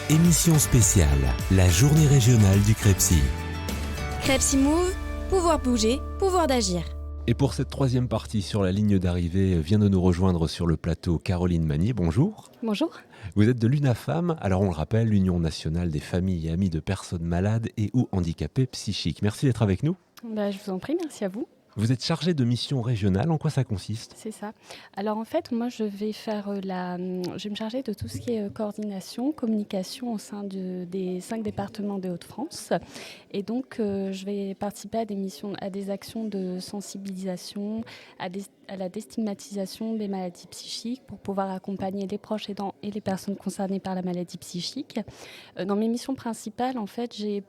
Émission spéciale, la journée régionale du Crepsi. Crepsi Move, pouvoir bouger, pouvoir d'agir. Et pour cette troisième partie sur la ligne d'arrivée, vient de nous rejoindre sur le plateau Caroline Magnier. Bonjour. Bonjour. Vous êtes de l'UNAFAM, alors on le rappelle, l'Union nationale des familles et amis de personnes malades et ou handicapées psychiques. Merci d'être avec nous. Je vous en prie, merci à vous. Vous êtes chargée de mission régionale, en quoi ça consiste ? C'est ça. Alors en fait, moi je vais me charger de tout ce qui est coordination, communication au sein des 5 départements des Hauts-de-France. Et donc je vais participer à des actions de sensibilisation, à la déstigmatisation des maladies psychiques pour pouvoir accompagner les proches aidants et les personnes concernées par la maladie psychique. Dans mes missions principales, en fait, j'ai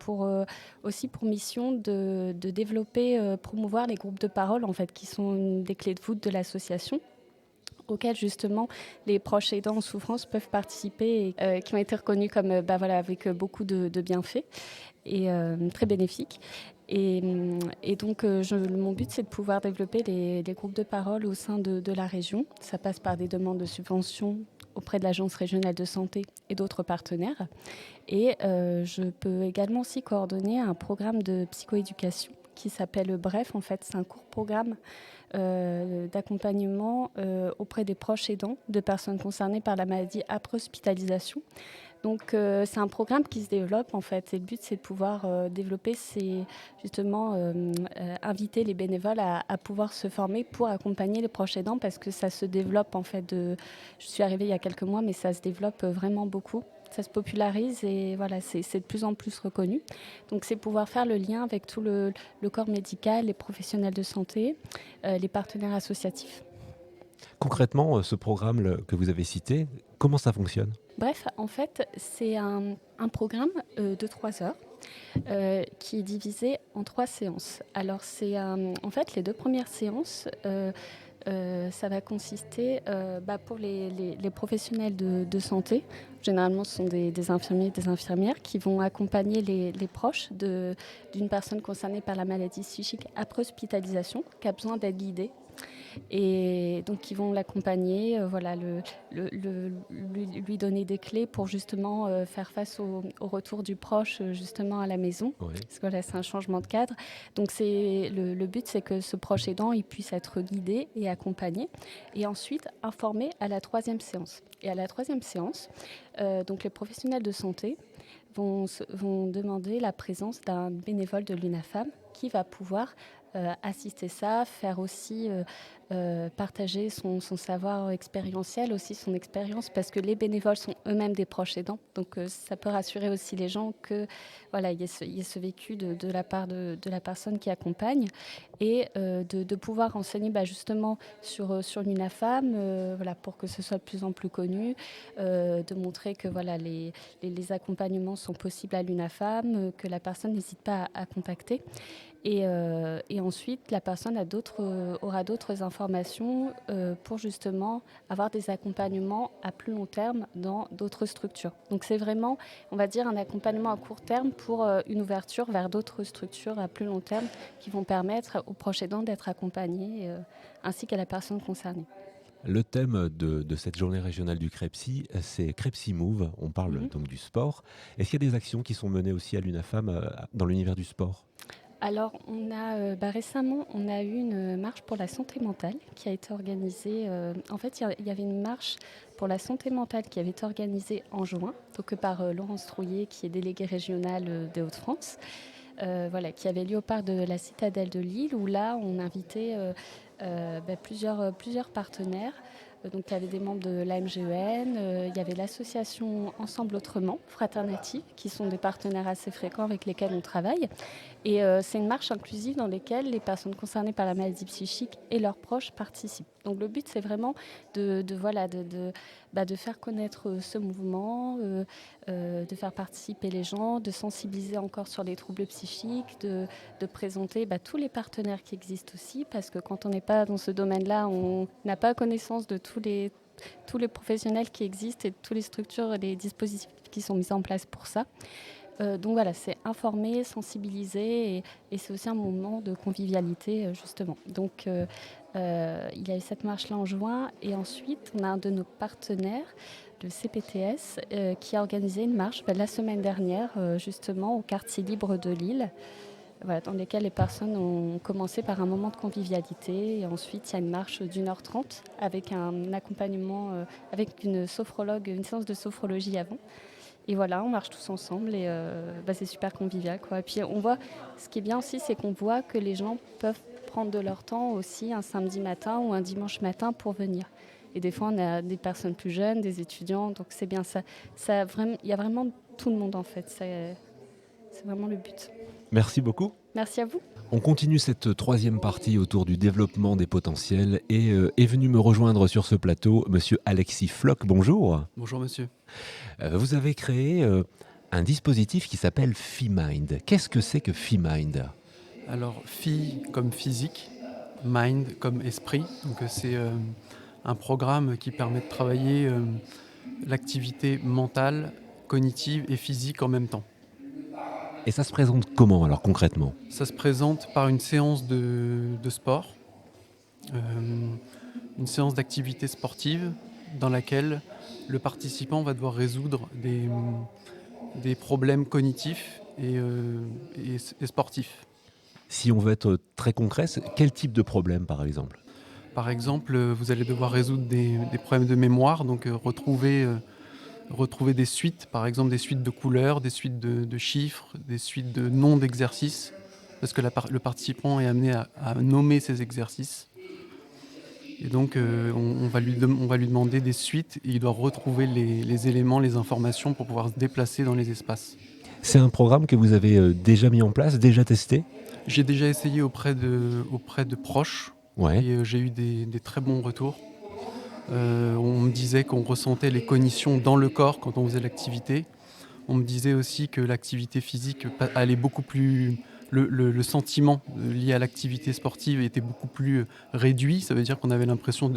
aussi pour mission de développer, promouvoir les groupes de parole, en fait, qui sont une des clés de voûte de l'association, auxquels justement les proches aidants en souffrance peuvent participer et qui ont été reconnus comme avec beaucoup de bienfaits et très bénéfiques. Et donc mon but c'est de pouvoir développer les groupes de parole au sein de la région. Ça passe par des demandes de subventions auprès de l'Agence régionale de santé et d'autres partenaires. Et je peux également aussi coordonner un programme de psychoéducation qui s'appelle BREF. En fait, c'est un court programme d'accompagnement auprès des proches aidants de personnes concernées par la maladie après hospitalisation. Donc, c'est un programme qui se développe, en fait. Et le but, c'est de pouvoir développer, inviter les bénévoles à pouvoir se former pour accompagner les proches aidants parce que ça se développe, en fait. Je suis arrivée il y a quelques mois, mais ça se développe vraiment beaucoup. Ça se popularise et voilà, c'est de plus en plus reconnu. Donc c'est pouvoir faire le lien avec tout le corps médical, les professionnels de santé, les partenaires associatifs. Concrètement, ce programme que vous avez cité, comment ça fonctionne ? Bref, en fait, c'est un programme de 3 heures qui est divisé en 3 séances. Alors en fait, les 2 premières séances... ça va consister pour les professionnels de santé. Généralement, ce sont des infirmiers et des infirmières qui vont accompagner les proches d'une personne concernée par la maladie psychique après hospitalisation, qui a besoin d'être guidée. Et donc, ils vont l'accompagner, lui donner des clés pour justement faire face au retour du proche justement à la maison. Oui. Parce que là, c'est un changement de cadre. Donc, le but, c'est que ce proche aidant, il puisse être guidé et accompagné. Et ensuite, informé à la 3e séance. Et à la 3e séance, donc les professionnels de santé vont demander la présence d'un bénévole de l'UNAFAM qui va pouvoir assister ça, faire aussi partager son savoir expérientiel, aussi son expérience, parce que les bénévoles sont eux-mêmes des proches aidants. Donc ça peut rassurer aussi les gens que voilà, il y ait ce vécu de la part de la personne qui accompagne, et de pouvoir enseigner justement sur l'UNAFAM, voilà, pour que ce soit de plus en plus connu, de montrer que voilà, les accompagnements sont possibles à l'UNAFAM, que la personne n'hésite pas à contacter. Et ensuite, la personne aura d'autres informations pour justement avoir des accompagnements à plus long terme dans d'autres structures. Donc c'est vraiment, on va dire, un accompagnement à court terme pour une ouverture vers d'autres structures à plus long terme qui vont permettre aux proches aidants d'être accompagnés ainsi qu'à la personne concernée. Le thème de cette journée régionale du CREPSI, c'est CREPSI Move. On parle donc du sport. Est-ce qu'il y a des actions qui sont menées aussi à l'UNAFAM dans l'univers du sport ? Alors, récemment, on a eu une marche pour la santé mentale qui a été organisée. En fait, il y avait une marche pour la santé mentale qui avait été organisée en juin, donc par Laurence Trouillet, qui est déléguée régionale des Hauts-de-France, qui avait lieu au parc de la Citadelle de Lille, où là, on invitait plusieurs partenaires. Donc, il y avait des membres de l'AMGEN, il y avait l'association Ensemble Autrement, Fraternative, qui sont des partenaires assez fréquents avec lesquels on travaille. Et c'est une marche inclusive dans laquelle les personnes concernées par la maladie psychique et leurs proches participent. Donc le but, c'est vraiment de faire connaître ce mouvement, de faire participer les gens, de sensibiliser encore sur les troubles psychiques, de présenter tous les partenaires qui existent aussi, parce que quand on n'est pas dans ce domaine-là, on n'a pas connaissance de tous les professionnels qui existent et de toutes les structures et les dispositifs qui sont mis en place pour ça. Donc voilà, c'est informer, sensibiliser, et c'est aussi un moment de convivialité, justement. Donc il y a eu cette marche-là en juin, et ensuite on a un de nos partenaires, le CPTS, qui a organisé une marche la semaine dernière, justement au quartier libre de Lille, voilà, dans lesquels les personnes ont commencé par un moment de convivialité, et ensuite il y a une marche d'1h30 avec un accompagnement, avec une sophrologue, une séance de sophrologie avant. Et voilà, on marche tous ensemble, et c'est super convivial, quoi. Et puis on voit, ce qui est bien aussi, c'est qu'on voit que les gens peuvent prendre de leur temps aussi un samedi matin ou un dimanche matin pour venir. Et des fois, on a des personnes plus jeunes, des étudiants, donc c'est bien ça. Il y a vraiment tout le monde, en fait. C'est vraiment le but. Merci beaucoup. Merci à vous. On continue cette troisième partie autour du développement des potentiels, et est venu me rejoindre sur ce plateau monsieur Alexis Floch. Bonjour. Bonjour monsieur. Vous avez créé un dispositif qui s'appelle FeeMind. Qu'est-ce que c'est que FeeMind ? Alors, Phi comme physique, Mind comme esprit. Donc c'est un programme qui permet de travailler l'activité mentale, cognitive et physique en même temps. Et ça se présente comment alors concrètement ? Ça se présente par une séance de sport, une séance d'activité sportive dans laquelle le participant va devoir résoudre des problèmes cognitifs et sportifs. Si on veut être très concret, quel type de problème par exemple ? Par exemple, vous allez devoir résoudre des problèmes de mémoire, donc retrouver des suites, par exemple des suites de couleurs, des suites de chiffres, des suites de noms d'exercices, parce que le participant est amené à nommer ces exercices. Et donc on va lui demander des suites, et il doit retrouver les éléments, les informations pour pouvoir se déplacer dans les espaces. C'est un programme que vous avez déjà mis en place, déjà testé ? J'ai déjà essayé auprès de proches, et j'ai eu des très bons retours. On me disait qu'on ressentait les cognitions dans le corps quand on faisait l'activité. On me disait aussi que l'activité physique allait beaucoup plus... Le sentiment lié à l'activité sportive était beaucoup plus réduit. Ça veut dire qu'on avait l'impression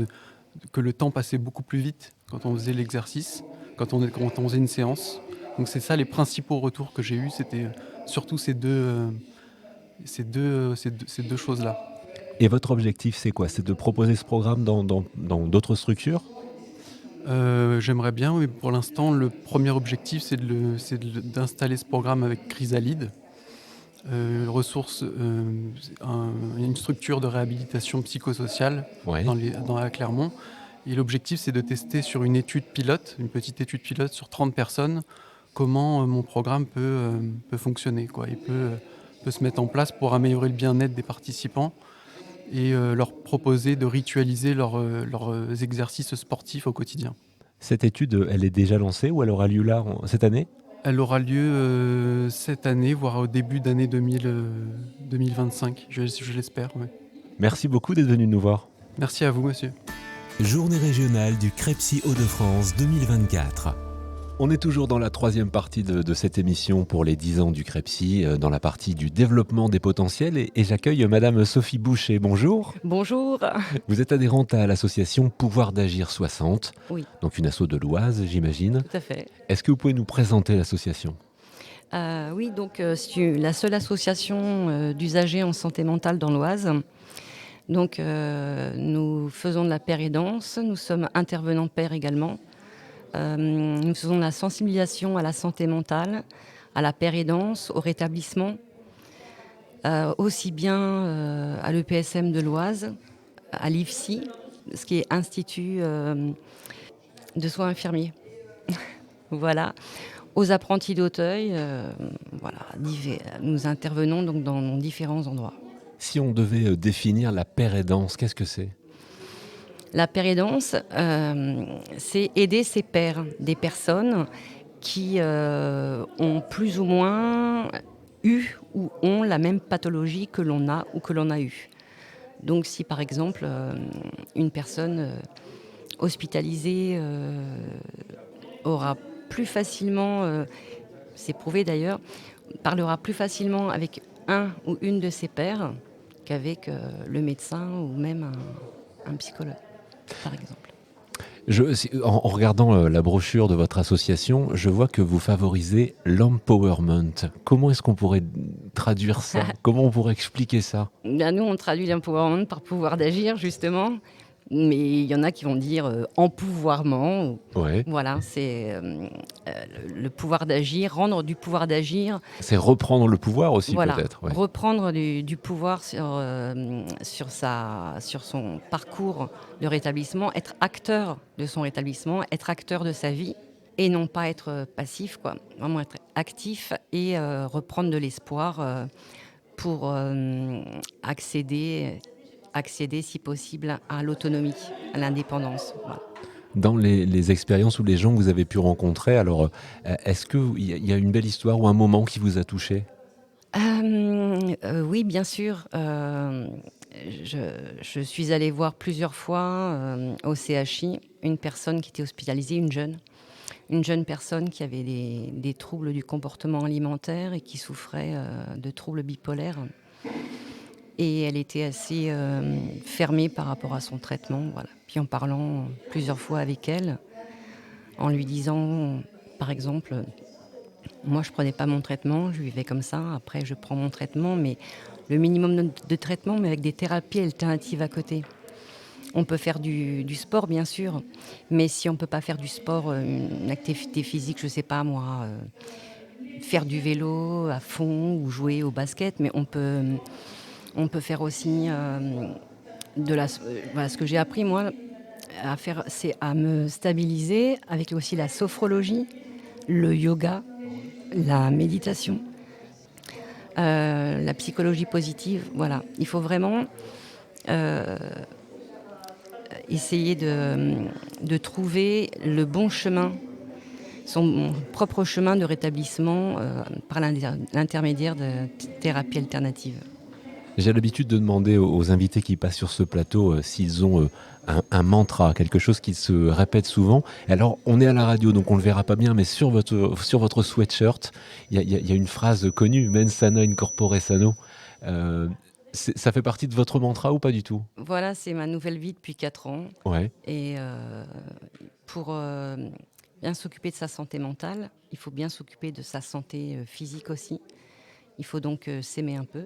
que le temps passait beaucoup plus vite quand on faisait l'exercice, quand on faisait une séance. Donc c'est ça les principaux retours que j'ai eus. C'était surtout ces deux choses-là. Et votre objectif, c'est quoi ? C'est de proposer ce programme dans d'autres structures ? J'aimerais bien, mais pour l'instant, le premier objectif, c'est d'installer ce programme avec Chrysalide, une structure de réhabilitation psychosociale à Clermont. Et l'objectif, c'est de tester sur une petite étude pilote sur 30 personnes, comment mon programme peut fonctionner, quoi. Il peut peut se mettre en place pour améliorer le bien-être des participants et leur proposer de ritualiser leurs exercices sportifs au quotidien. Cette étude, elle est déjà lancée ou elle aura lieu là cette année ? Elle aura lieu cette année, voire au début d'année 2025, je l'espère. Ouais. Merci beaucoup d'être venu nous voir. Merci à vous, monsieur. Journée régionale du CREPSI Hauts-de-France 2024. On est toujours dans la troisième partie de cette émission pour les 10 ans du CREPSI, dans la partie du développement des potentiels. Et j'accueille Madame Sophie Boucher. Bonjour. Bonjour. Vous êtes adhérente à l'association Pouvoir d'Agir 60. Oui. Donc une asso de l'Oise, j'imagine. Tout à fait. Est-ce que vous pouvez nous présenter l'association ? Oui, donc c'est la seule association d'usagers en santé mentale dans l'Oise. Donc nous faisons de la paire et danse, nous sommes intervenants paire également. Nous faisons de la sensibilisation à la santé mentale, à la paire et danse, au rétablissement, aussi bien à l'EPSM de l'Oise, à l'IFSI, ce qui est Institut de soins infirmiers. Voilà. Aux apprentis d'Auteuil, voilà, nous intervenons donc dans différents endroits. Si on devait définir la paire et danse, qu'est-ce que c'est ? La paire et danse, c'est aider ses pairs, des personnes qui ont plus ou moins eu ou ont la même pathologie que l'on a ou que l'on a eu. Donc si par exemple une personne hospitalisée aura plus facilement, c'est prouvé d'ailleurs, parlera plus facilement avec un ou une de ses pairs qu'avec le médecin ou même un psychologue, par exemple. En regardant la brochure de votre association, je vois que vous favorisez l'empowerment. Comment est-ce qu'on pourrait traduire ça ? Comment on pourrait expliquer ça ? Nous, on traduit l'empowerment par pouvoir d'agir, justement. Mais il y en a qui vont dire empouvoirment. Ouais. Voilà, c'est le pouvoir d'agir, rendre du pouvoir d'agir. C'est reprendre le pouvoir aussi, voilà, peut-être. Ouais. Reprendre du pouvoir sur son parcours de rétablissement, être acteur de son rétablissement, être acteur de sa vie et non pas être passif, quoi. Vraiment être actif et reprendre de l'espoir pour accéder si possible à l'autonomie, à l'indépendance. Voilà. Dans les expériences ou les gens que vous avez pu rencontrer, alors est-ce qu'il y a une belle histoire ou un moment qui vous a touché ? Oui, bien sûr. Je suis allée voir plusieurs fois au CHI une personne qui était hospitalisée, une jeune personne qui avait des troubles du comportement alimentaire et qui souffrait de troubles bipolaires. Et elle était assez fermée par rapport à son traitement. Voilà. Puis en parlant plusieurs fois avec elle, en lui disant, par exemple, moi je ne prenais pas mon traitement, je vivais comme ça, après je prends mon traitement, mais le minimum de traitement, mais avec des thérapies alternatives à côté. On peut faire du sport, bien sûr, mais si on ne peut pas faire du sport, une activité physique, je ne sais pas moi, faire du vélo à fond ou jouer au basket, mais on peut faire aussi ce que j'ai appris moi à faire, c'est à me stabiliser avec aussi la sophrologie, le yoga, la méditation, la psychologie positive. Voilà, il faut vraiment essayer de trouver le bon chemin, son propre chemin de rétablissement par l'intermédiaire de thérapies alternatives. J'ai l'habitude de demander aux invités qui passent sur ce plateau s'ils ont un mantra, quelque chose qui se répète souvent. Alors, on est à la radio, donc on ne le verra pas bien, mais sur votre sweatshirt, il y a une phrase connue, « Mens sana in corpore sano ». Ça fait partie de votre mantra ou pas du tout ? Voilà, c'est ma nouvelle vie depuis 4 ans. Ouais. Et pour bien s'occuper de sa santé mentale, il faut bien s'occuper de sa santé physique aussi. Il faut donc s'aimer un peu.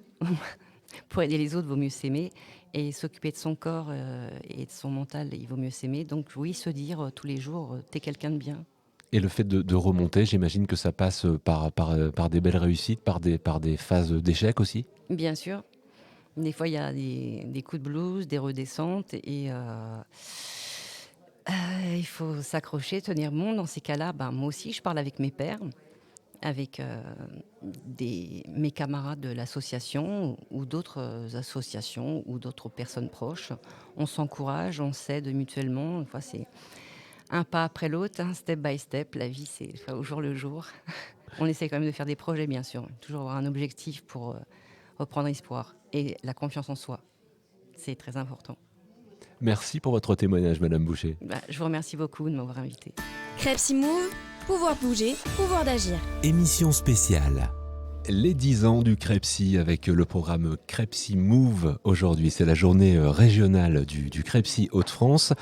Pour aider les autres, il vaut mieux s'aimer. Et s'occuper de son corps et de son mental, il vaut mieux s'aimer. Donc oui, se dire tous les jours, t'es quelqu'un de bien. Et le fait de remonter, j'imagine que ça passe par des belles réussites, par des phases d'échec aussi ? Bien sûr. Des fois, il y a des coups de blues, des redescentes. Et il faut s'accrocher, tenir bon. Dans ces cas-là, moi aussi, je parle avec mes pairs. avec mes camarades de l'association ou d'autres associations ou d'autres personnes proches. On s'encourage, on s'aide mutuellement. Enfin, c'est un pas après l'autre, step by step. La vie, c'est au jour le jour. On essaie quand même de faire des projets, bien sûr. Toujours avoir un objectif pour reprendre espoir. Et la confiance en soi, c'est très important. Merci pour votre témoignage, Madame Boucher. Je vous remercie beaucoup de m'avoir invité. Crepsi Move, pouvoir bouger, pouvoir d'agir. Émission spéciale. Les 10 ans du Crepsi avec le programme Crepsi Move. Aujourd'hui, c'est la journée régionale du Crepsi Hauts-de-France.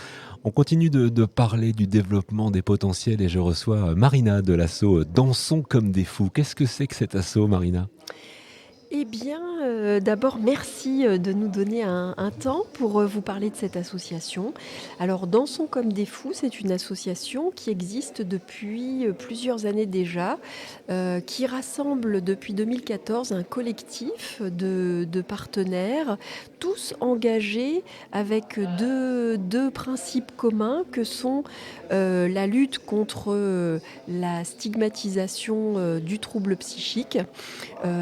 On continue de parler du développement des potentiels et je reçois Marina de l'asso Dansons comme des fous. Qu'est-ce que c'est que cet asso, Marina ? Eh bien, d'abord, merci de nous donner un temps pour vous parler de cette association. Alors, Dansons comme des fous, c'est une association qui existe depuis plusieurs années déjà, qui rassemble depuis 2014 un collectif de partenaires, tous engagés avec deux principes communs que sont la lutte contre la stigmatisation du trouble psychique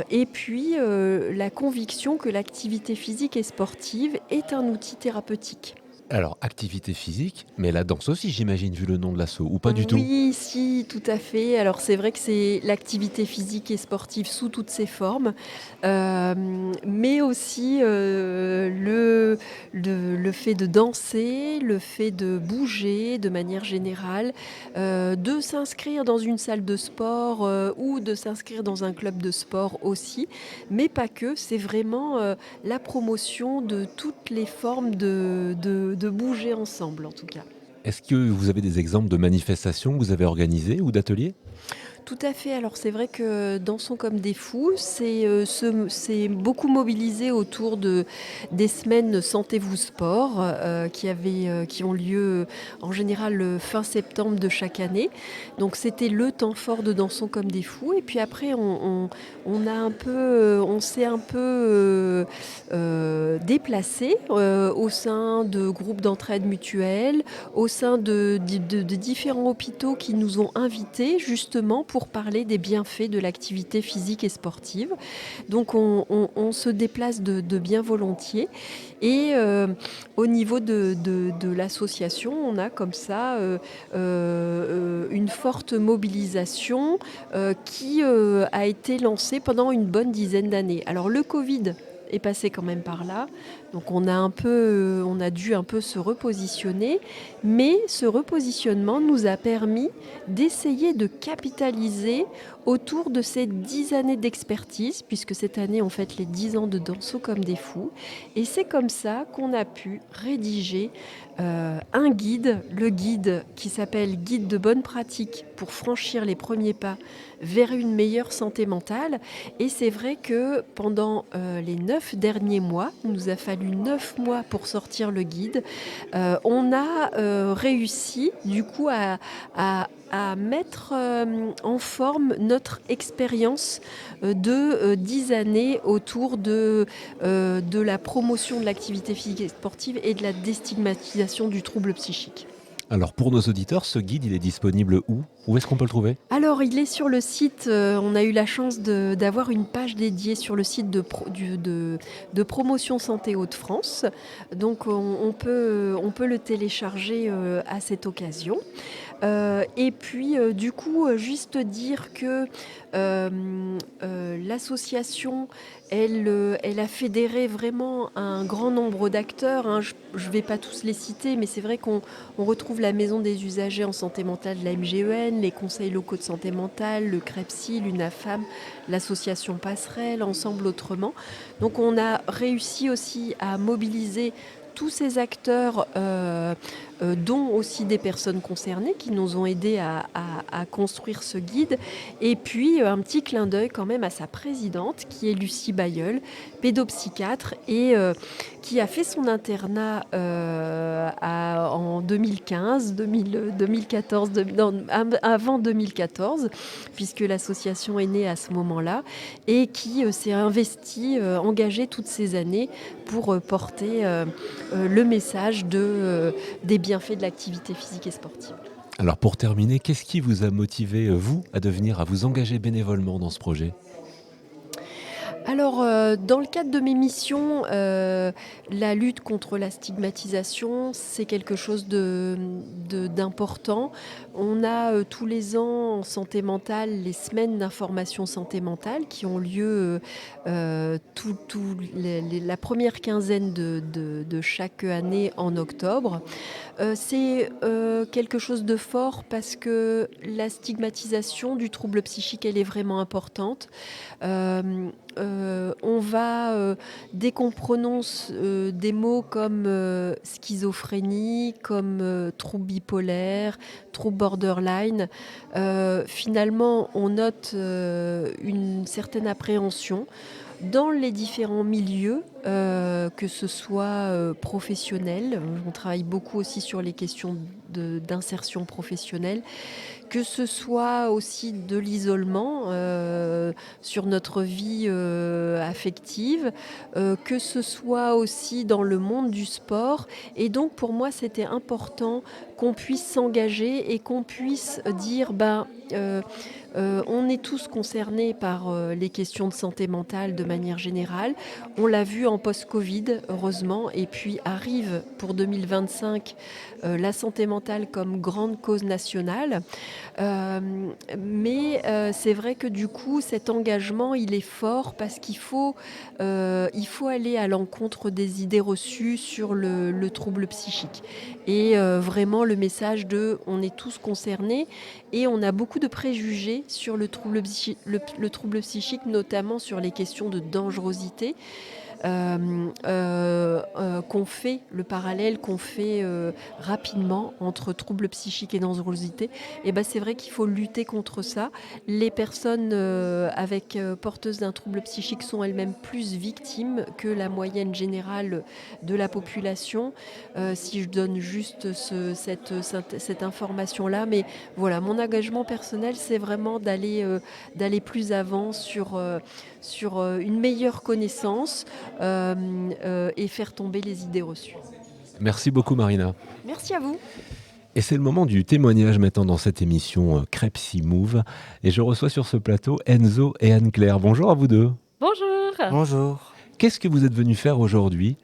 et puis la conviction que l'activité physique et sportive est un outil thérapeutique. Alors, activité physique, mais la danse aussi, j'imagine, vu le nom de l'asso, ou pas du tout ? Oui, si, tout à fait. Alors, c'est vrai que c'est l'activité physique et sportive sous toutes ses formes, mais aussi le fait de danser, le fait de bouger de manière générale, de s'inscrire dans une salle de sport ou de s'inscrire dans un club de sport aussi, mais pas que. C'est vraiment la promotion de toutes les formes de bouger ensemble, en tout cas. Est-ce que vous avez des exemples de manifestations que vous avez organisées ou d'ateliers ? Tout à fait. Alors c'est vrai que Dansons comme des fous, c'est beaucoup mobilisé autour des semaines Sentez-vous sport qui ont lieu en général fin septembre de chaque année. Donc c'était le temps fort de Dansons comme des fous. Et puis après on s'est un peu déplacé au sein de groupes d'entraide mutuelle, au sein de différents hôpitaux qui nous ont invités justement pour parler des bienfaits de l'activité physique et sportive. Donc on se déplace de bien volontiers et au niveau de l'association, on a comme ça une forte mobilisation qui a été lancée pendant une bonne dizaine d'années. Alors le Covid est passé quand même par là. Donc on a dû un peu se repositionner, mais ce repositionnement nous a permis d'essayer de capitaliser autour de ces 10 années d'expertise, puisque cette année on fête les 10 ans de Dansons comme des fous, et c'est comme ça qu'on a pu rédiger un guide, le guide qui s'appelle « Guide de bonne pratique pour franchir les premiers pas vers une meilleure santé mentale ». Et c'est vrai que pendant les 9 derniers mois, il nous a fallu 9 mois pour sortir le guide. On a réussi du coup à mettre en forme notre expérience de 10 années autour de la promotion de l'activité physique et sportive et de la déstigmatisation du trouble psychique. Alors pour nos auditeurs, ce guide, il est disponible où ? Où est-ce qu'on peut le trouver ? Alors il est sur le site, on a eu la chance d'avoir une page dédiée sur le site de Promotion Santé Hauts-de-France. Donc on peut le télécharger à cette occasion. Et puis du coup, juste dire que l'association, elle a fédéré vraiment un grand nombre d'acteurs. Hein. Je ne vais pas tous les citer, mais c'est vrai qu'on retrouve la Maison des usagers en santé mentale de la MGEN, les conseils locaux de santé mentale, le CREPSI, l'UNAFAM, l'association Passerelle, Ensemble Autrement. Donc on a réussi aussi à mobiliser tous ces acteurs, dont aussi des personnes concernées qui nous ont aidés à construire ce guide. Et puis un petit clin d'œil quand même à sa présidente, qui est Lucie Bailleul, pédopsychiatre, et qui a fait son internat en 2015, 2014, avant 2014, puisque l'association est née à ce moment-là, et qui s'est engagée toutes ces années pour porter le message des bienfaits de l'activité physique et sportive. Alors pour terminer, qu'est-ce qui vous a motivé, vous, à vous engager bénévolement dans ce projet ? Alors, dans le cadre de mes missions, la lutte contre la stigmatisation, c'est quelque chose d'important. On a tous les ans en santé mentale les semaines d'information santé mentale qui ont lieu la première quinzaine de chaque année en octobre. C'est quelque chose de fort parce que la stigmatisation du trouble psychique, elle est vraiment importante. On va, dès qu'on prononce des mots comme schizophrénie, comme trouble bipolaire, trouble borderline, finalement on note une certaine appréhension dans les différents milieux, que ce soit professionnel, on travaille beaucoup aussi sur les questions d'insertion professionnelle, que ce soit aussi de l'isolement sur notre vie affective, que ce soit aussi dans le monde du sport. Et donc pour moi c'était important qu'on puisse s'engager et qu'on puisse dire on est tous concernés par les questions de santé mentale de manière générale. On l'a vu en post-Covid, heureusement, et puis arrive pour 2025 la santé mentale comme grande cause nationale. Mais c'est vrai que du coup, cet engagement, il est fort parce qu'il faut aller à l'encontre des idées reçues sur le trouble psychique. Et vraiment le message de on est tous concernés et on a beaucoup de préjugés sur le trouble psychique, notamment sur les questions de dangerosité. Qu'on fait, le parallèle qu'on fait rapidement entre troubles psychiques et dangerosité, et c'est vrai qu'il faut lutter contre ça. Les personnes porteuses d'un trouble psychique sont elles-mêmes plus victimes que la moyenne générale de la population. Si je donne juste cette information-là, mais voilà, mon engagement personnel, c'est vraiment d'aller plus avant sur une meilleure connaissance et faire tomber les idées reçues. Merci beaucoup Marina. Merci à vous. Et c'est le moment du témoignage maintenant dans cette émission Crepsi Move. Et je reçois sur ce plateau Enzo et Anne-Claire. Bonjour à vous deux. Bonjour. Bonjour. Qu'est-ce que vous êtes venus faire aujourd'hui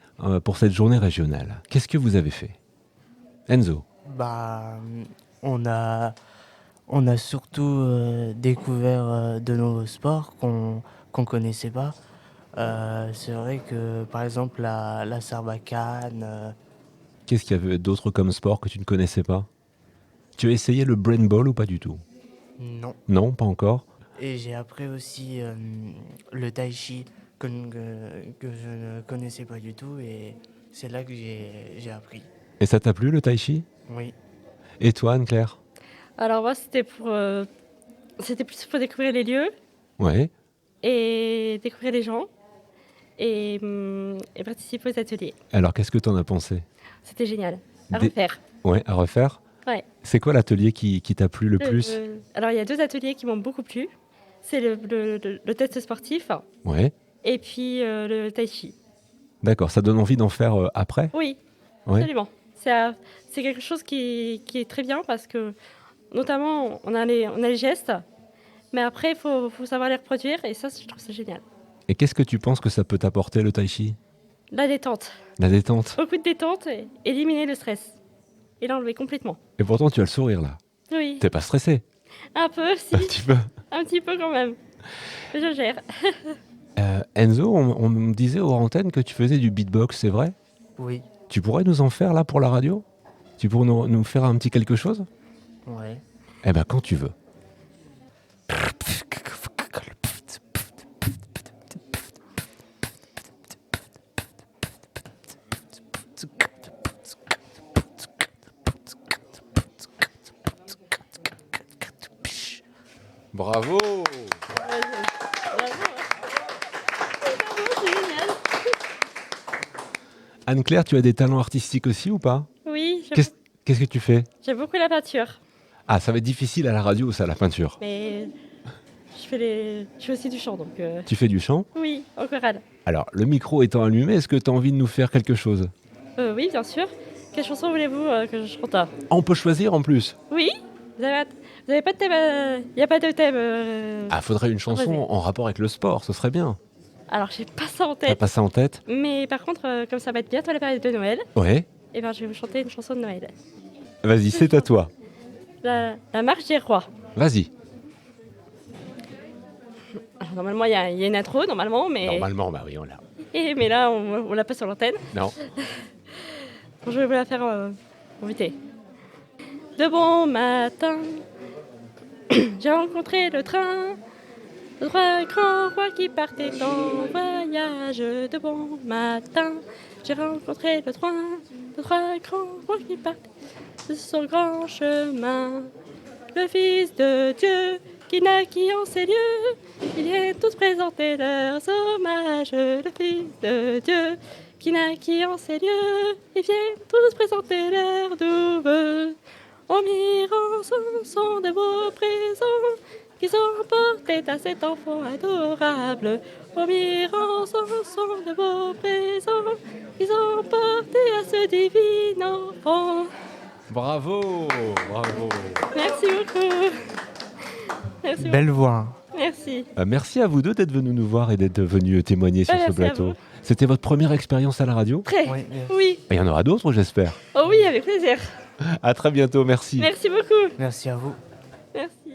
pour cette journée régionale ? Qu'est-ce que vous avez fait ? Enzo. On a surtout découvert de nouveaux sports qu'on connaissait pas. C'est vrai que par exemple la sarbacane. Qu'est-ce qu'il y avait d'autre comme sport que tu ne connaissais pas ? Tu as essayé le brain ball ou pas du tout ? Non. Non, pas encore ? Et j'ai appris aussi le tai chi que je ne connaissais pas du tout et c'est là que j'ai appris. Et ça t'a plu le tai chi ? Oui. Et toi Anne-Claire ? Alors moi c'était plus pour découvrir les lieux. Ouais. Et découvrir les gens et participer aux ateliers. Alors qu'est-ce que t'en as pensé ? C'était génial. À refaire. Ouais, à refaire ? Ouais. C'est quoi l'atelier qui t'a plu le plus ? Alors il y a 2 ateliers qui m'ont beaucoup plu. C'est le test sportif. Ouais. Et puis le tai chi. D'accord, ça donne envie d'en faire après ? Oui, ouais. Absolument. C'est quelque chose qui est très bien parce que notamment on a les gestes, mais après il faut savoir les reproduire et ça je trouve ça génial. Et qu'est-ce que tu penses que ça peut t'apporter le tai chi ? La détente. La détente. Beaucoup de détente et éliminer le stress. Et l'enlever complètement. Et pourtant tu as le sourire là. Oui. T'es pas stressé ? Un peu, si. Un petit peu. Un petit peu quand même. Je gère. Enzo, on me disait aux antennes que tu faisais du beatbox, c'est vrai ? Oui. Tu pourrais nous en faire là pour la radio ? Tu pourrais nous faire un petit quelque chose ? Ouais. Eh ben quand tu veux. Bravo. Anne-Claire, tu as des talents artistiques aussi ou pas ? Oui. Qu'est-ce que tu fais ? J'aime beaucoup la peinture. Ah, ça va être difficile à la radio, ça, la peinture. Mais je fais aussi du chant, donc... Tu fais du chant ? Oui, en chorale. Alors, le micro étant allumé, est-ce que tu as envie de nous faire quelque chose ? Oui, bien sûr. Quelle chanson voulez-vous que je chante? On peut choisir en plus. Oui. Vous avez pas de thème? Il n'y a pas de thème. Faudrait une chanson en rapport avec le sport, ce serait bien. Alors, j'ai pas ça en T'as tête. pas ça en tête? Mais par contre, comme ça va être bientôt la période de Noël, Ouais. je vais vous chanter une chanson de Noël. Vas-y, c'est à toi. La marche des rois. Vas-y. Alors, normalement, il y a une intro, normalement, mais... Normalement, bah oui, on l'a. Mais là, on l'a pas sur l'antenne. Non. Je vais vous la faire en vite. De bon matin, j'ai rencontré le train de 3 grands rois qui partaient en voyage. De bon matin, j'ai rencontré le train de 3 grands rois qui partaient de son grand chemin. Le Fils de Dieu qui naquit en ces lieux, ils viennent tous présenter leurs hommages. Le Fils de Dieu qui naquit en ces lieux, ils viennent tous présenter leurs douves. En mirant sont de beaux présents qu'ils ont portés à cet enfant adorable. En mirant sont de beaux présents qu'ils ont portés à ce divin enfant. Bravo, bravo. Merci beaucoup. Merci Belle beaucoup. voix. Merci. Merci à vous deux d'être venus nous voir et d'être venus témoigner sur ce Merci à plateau. vous. C'était votre première expérience à la radio? Très. Oui. Il y en aura d'autres, j'espère. Oh oui, avec plaisir. À très bientôt, merci. Merci beaucoup. Merci à vous.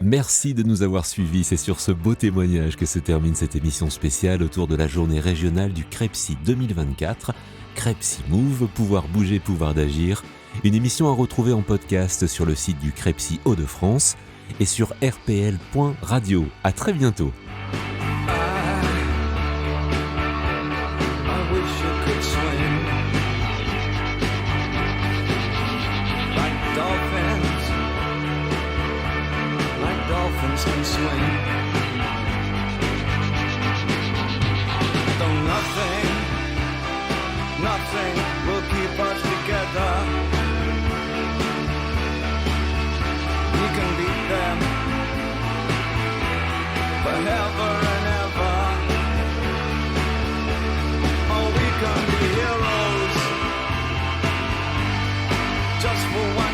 Merci de nous avoir suivis. C'est sur ce beau témoignage que se termine cette émission spéciale autour de la journée régionale du Crepsi 2024. Crepsi Move, pouvoir bouger, pouvoir d'agir. Une émission à retrouver en podcast sur le site du Crepsi Hauts-de-France et sur rpl.radio. À très bientôt. I wish you could swim like dolphins can swim. Though nothing will keep us together. We can beat them forever and ever. Oh, we can be heroes just for one